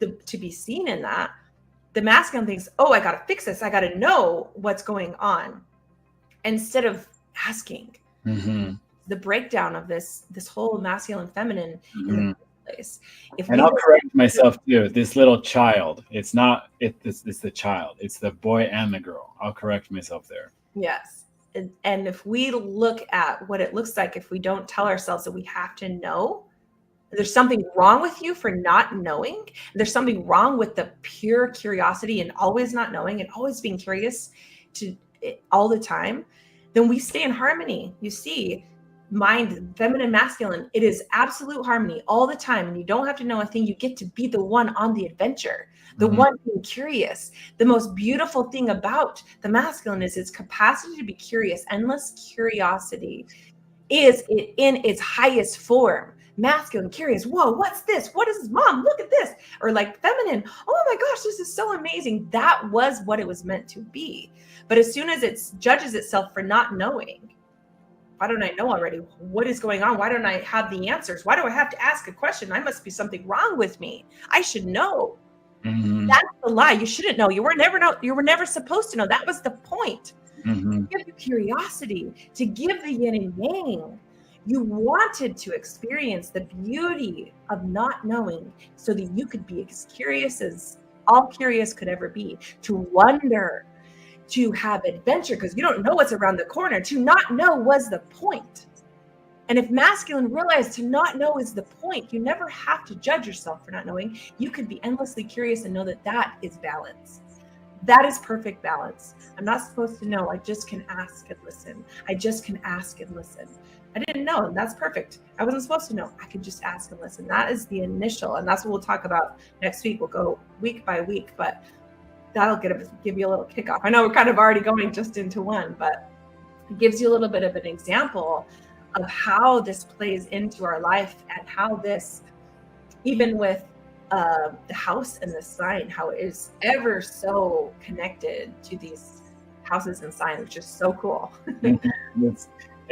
to be seen in that. The masculine thinks, oh, I got to fix this. I got to know what's going on, instead of asking. The breakdown of this whole masculine feminine in the place. And I'll correct myself too. This little child, it's not it's the child. It's the boy and the girl. I'll correct myself there. Yes. And if we look at what it looks like, if we don't tell ourselves that we have to know, there's something wrong with you for not knowing. There's something wrong with the pure curiosity and always not knowing and always being curious to all the time. Then we stay in harmony. You see, mind, feminine, masculine, it is absolute harmony all the time. And you don't have to know a thing. You get to be the one on the adventure, the one being curious. The most beautiful thing about the masculine is its capacity to be curious. Endless curiosity is it in its highest form. Masculine, curious. Whoa, what's this? What is this? Mom, look at this. Or like feminine. Oh my gosh, this is so amazing. That was what it was meant to be. But as soon as it judges itself for not knowing, why don't I know already? What is going on? Why don't I have the answers? Why do I have to ask a question? I must be something wrong with me. I should know. That's the lie. You shouldn't know. You were never supposed to know. That was the point. To give you curiosity, to give the yin and yang. You wanted to experience the beauty of not knowing so that you could be as curious as all curious could ever be, to wonder, to have adventure, because you don't know what's around the corner. To not know was the point. And if masculine realized to not know is the point, you never have to judge yourself for not knowing. You could be endlessly curious and know that that is balance. That is perfect balance. I'm not supposed to know. I just can ask and listen. I just can ask and listen. I didn't know, and that's perfect. I wasn't supposed to know. I could just ask and listen. That is the initial, and that's what we'll talk about next week. We'll go week by week, but that'll give you a little kickoff. I know we're kind of already going just into one, but it gives you a little bit of an example of how this plays into our life, and how this, even with the house and the sign, how it is ever so connected to these houses and signs, which is so cool.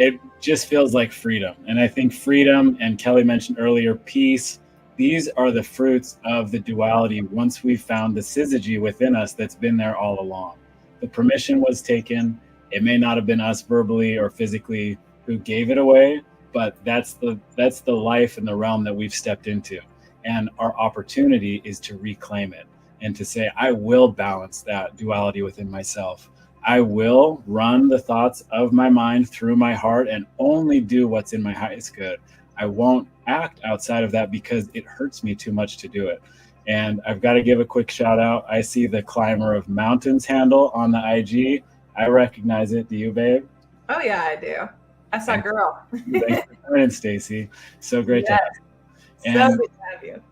It just feels like freedom. And I think freedom, and Kelly mentioned earlier, peace, these are the fruits of the duality once we found the syzygy within us that's been there all along. The permission was taken. It may not have been us verbally or physically who gave it away, but that's the life and the realm that we've stepped into. And our opportunity is to reclaim it and to say, I will balance that duality within myself. I will run the thoughts of my mind through my heart and only do what's in my highest good. I won't act outside of that because it hurts me too much to do it. And I've got to give a quick shout out. I see the Climber of Mountains handle on the IG. I recognize it. Do you, babe? Oh yeah, I do. That's my girl. Thanks for joining, Stacy. So great to have you. So good to have you.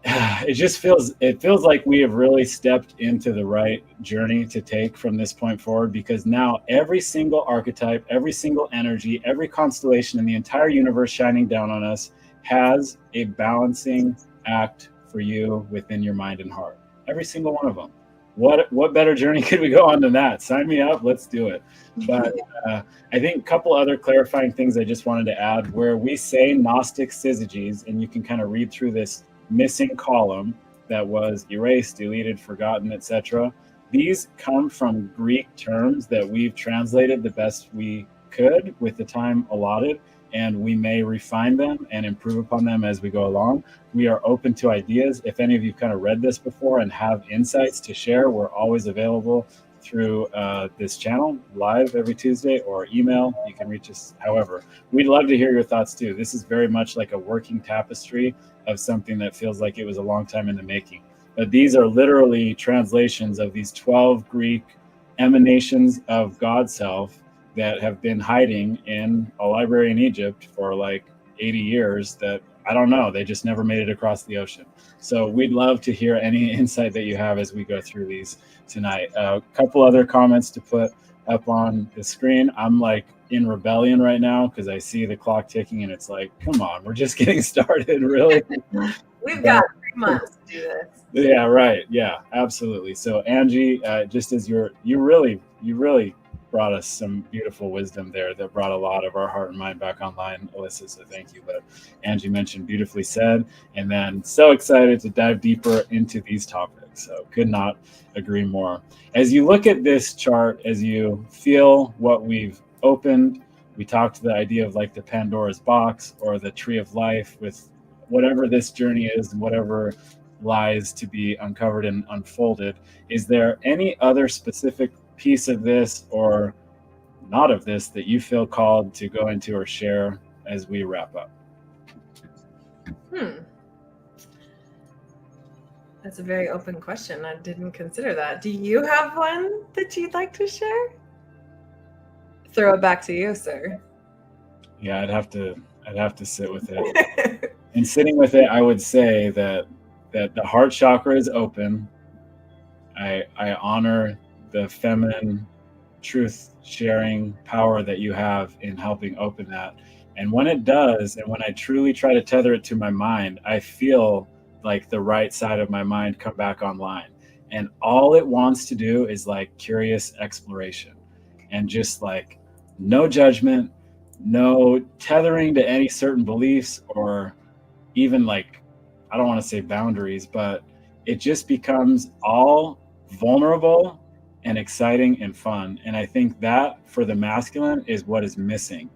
It feels like we have really stepped into the right journey to take from this point forward, because now every single archetype, every single energy, every constellation in the entire universe shining down on us has a balancing act for you within your mind and heart. Every single one of them. What better journey could we go on than that? Sign me up. Let's do it. But I think a couple other clarifying things I just wanted to add, where we say Gnostic syzygies, and you can kind of read through this missing column that was erased, deleted, forgotten, etc. These come from Greek terms that we've translated the best we could with the time allotted, and we may refine them and improve upon them as we go along. We are open to ideas. If any of you kind of read this before and have insights to share, we're always available through this channel live every Tuesday, or email. You can reach us however. We'd love to hear your thoughts too. This is very much like a working tapestry of something that feels like it was a long time in the making. But these are literally translations of these 12 Greek emanations of God's self that have been hiding in a library in Egypt for like 80 years that, I don't know, they just never made it across the ocean. So we'd love to hear any insight that you have as we go through these tonight. A couple other comments to put up on the screen. I'm like in rebellion right now because I see the clock ticking and it's like, come on, we're just getting started, really? We've got 3 months to do this. Yeah, right. Yeah, absolutely. So Angie, just as you really brought us some beautiful wisdom there that brought a lot of our heart and mind back online, Alyssa, so thank you. But Angie mentioned beautifully said, and then so excited to dive deeper into these topics. So could not agree more. As you look at this chart, as you feel what we've opened, we talked the idea of like the Pandora's box or the tree of life with whatever this journey is and whatever lies to be uncovered and unfolded. Is there any other specific piece of this or not of this that you feel called to go into or share as we wrap up? That's a very open question. I didn't consider that. Do you have one that you'd like to share? Throw it back to you, sir. Yeah, I'd have to sit with it. And sitting with it, I would say that the heart chakra is open. I honor the feminine truth sharing power that you have in helping open that. And when it does, and when I truly try to tether it to my mind, I feel like the right side of my mind come back online. And all it wants to do is like curious exploration and just like no judgment, no tethering to any certain beliefs or even like, I don't want to say boundaries, but it just becomes all vulnerable and exciting and fun. And I think that for the masculine is what is missing.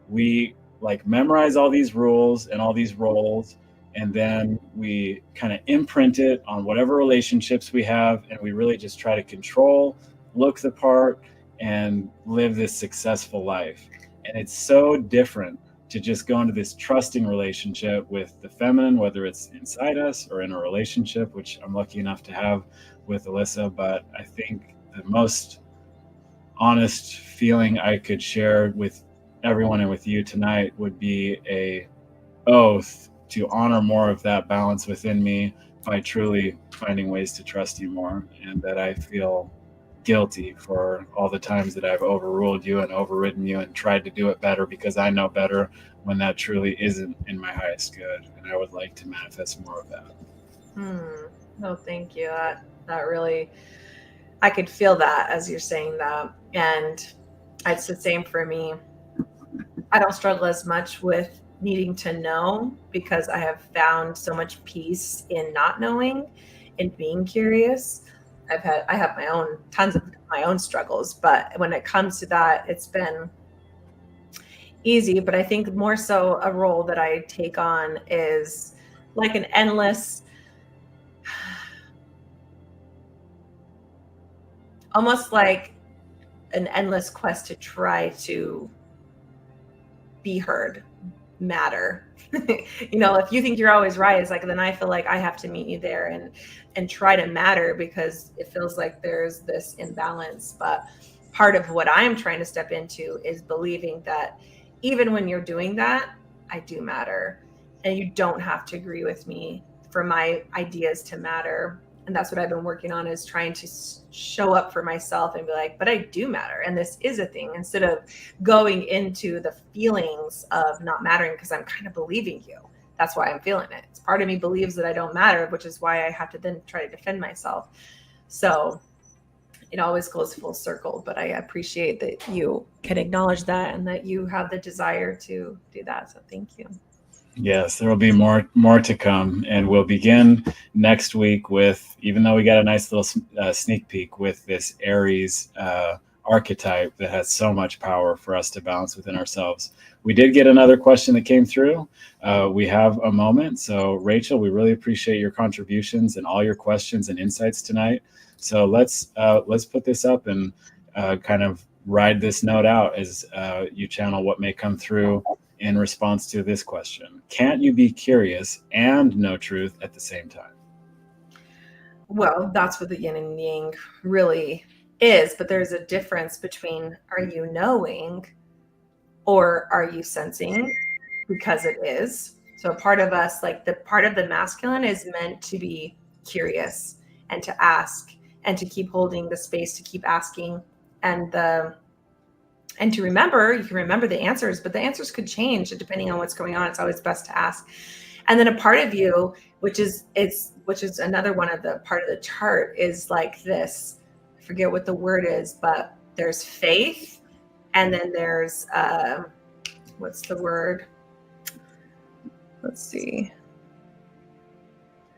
We like memorize all these rules and all these roles, and then we kind of imprint it on whatever relationships we have, and we really just try to control, look the part, and live this successful life. And it's so different to just go into this trusting relationship with the feminine, whether it's inside us or in a relationship, which I'm lucky enough to have with Alyssa. But I think the most honest feeling I could share with everyone and with you tonight would be a oath to honor more of that balance within me by truly finding ways to trust you more, and that I feel guilty for all the times that I've overruled you and overridden you and tried to do it better because I know better, when that truly isn't in my highest good. And I would like to manifest more of that. No, thank you. That really, I could feel that as you're saying that. And it's the same for me. I don't struggle as much with needing to know because I have found so much peace in not knowing and being curious. I have my own tons of my own struggles, but when it comes to that, it's been easy. But I think more so a role that I take on is like an endless, almost like an endless quest to try to be heard, matter. You know, if you think you're always right, it's like, then I feel like I have to meet you there and try to matter because it feels like there's this imbalance. But part of what I'm trying to step into is believing that even when you're doing that, I do matter, and you don't have to agree with me for my ideas to matter. And that's what I've been working on, is trying to show up for myself and be like, but I do matter. And this is a thing, instead of going into the feelings of not mattering because I'm kind of believing you. That's why I'm feeling it. It's part of me believes that I don't matter, which is why I have to then try to defend myself. So it always goes full circle, but I appreciate that you can acknowledge that and that you have the desire to do that. So thank you. Yes, there will be more to come, and we'll begin next week with, even though we got a nice little sneak peek with this Aries archetype that has so much power for us to balance within ourselves. We did get another question that came through. We have a moment. So Rachel, we really appreciate your contributions and all your questions and insights tonight. So let's put this up and kind of ride this note out as you channel what may come through in response to this question. Can't you be curious and know truth at the same time? Well, that's what the yin and yang really is, but there's a difference between are you knowing or are you sensing, because it is. So part of us, like the part of the masculine, is meant to be curious and to ask and to keep holding the space to keep asking, and to remember. You can remember the answers, but the answers could change depending on what's going on. It's always best to ask. And then a part of you, which is another one of the part of the chart, is like this, I forget what the word is, but there's faith, and then there's what's the word? Let's see.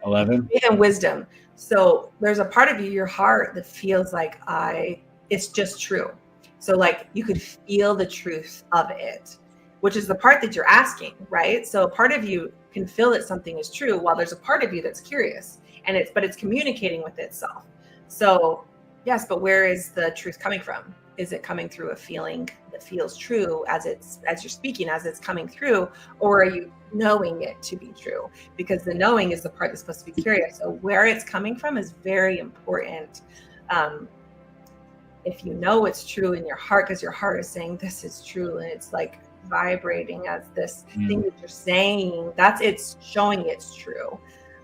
11. Faith and wisdom. So there's a part of you, your heart, that feels like it's just true. So like you could feel the truth of it, which is the part that you're asking, right? So a part of you can feel that something is true, while there's a part of you that's curious, but it's communicating with itself. So yes, but where is the truth coming from? Is it coming through a feeling that feels true as you're speaking, as it's coming through, or are you knowing it to be true? Because the knowing is the part that's supposed to be curious. So where it's coming from is very important. If you know it's true in your heart, because your heart is saying this is true, and it's like vibrating as this thing that you're saying, it's showing it's true,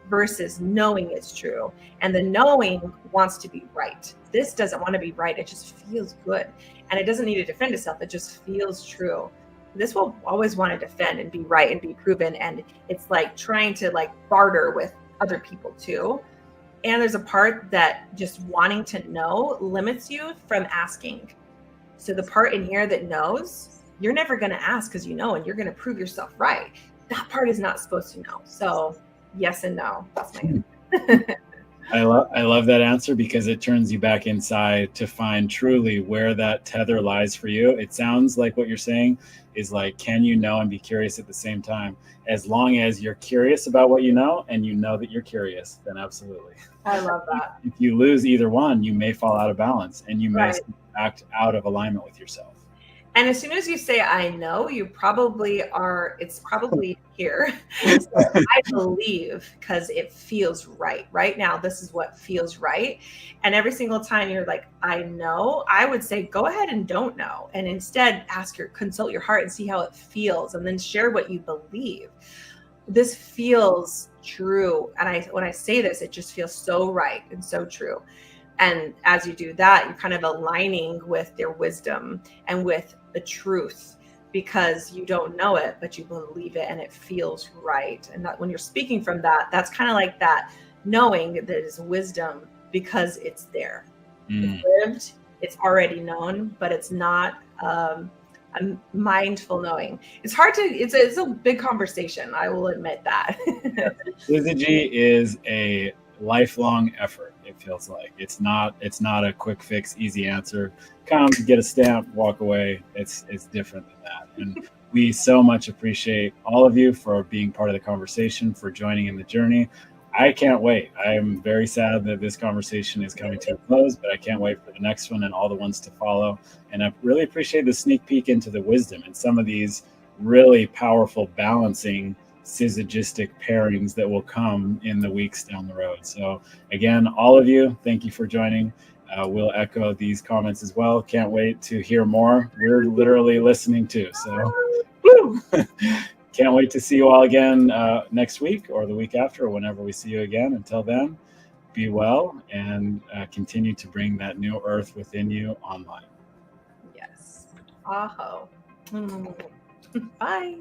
versus knowing it's true. And the knowing wants to be right. This doesn't want to be right. It just feels good, and it doesn't need to defend itself. It just feels true. This will always want to defend and be right and be proven, and it's like trying to like barter with other people too. And there's a part that just wanting to know limits you from asking. So the part in here that knows, you're never going to ask because you know, and you're going to prove yourself right. That part is not supposed to know. So yes and no. That's my answer. I love that answer, because it turns you back inside to find truly where that tether lies for you. It sounds like what you're saying is like, can you know and be curious at the same time? As long as you're curious about what you know and you know that you're curious, then absolutely. I love that. If you lose either one, you may fall out of balance, and you may act out of alignment with yourself. And as soon as you say, I know, you probably are, it's probably here. So I believe, because it feels right. Right now, this is what feels right. And every single time you're like, I know, I would say, go ahead and don't know. And instead consult your heart and see how it feels, and then share what you believe. This feels true. And when I say this, it just feels so right and so true. And as you do that, you're kind of aligning with their wisdom and with the truth, because you don't know it, but you believe it and it feels right. And that when you're speaking from that, that's kind of like that knowing that is wisdom, because it's there. It's lived, it's already known, but it's not a mindful knowing. It's a big conversation. I will admit that. Syzygy is a lifelong effort. It feels like it's not a quick fix, easy answer. Come, get a stamp, walk away. It's different than that. And we so much appreciate all of you for being part of the conversation, for joining in the journey. I can't wait. I am very sad that this conversation is coming to a close, but I can't wait for the next one and all the ones to follow. And I really appreciate the sneak peek into the wisdom and some of these really powerful balancing syzygistic pairings that will come in the weeks down the road. So again, all of you, thank you for joining. We'll echo these comments as well. Can't wait to hear more. We're literally listening too. So woo! Can't wait to see you all again next week or the week after, or whenever we see you again. Until then, be well and continue to bring that new earth within you online. Yes. Aho. Bye.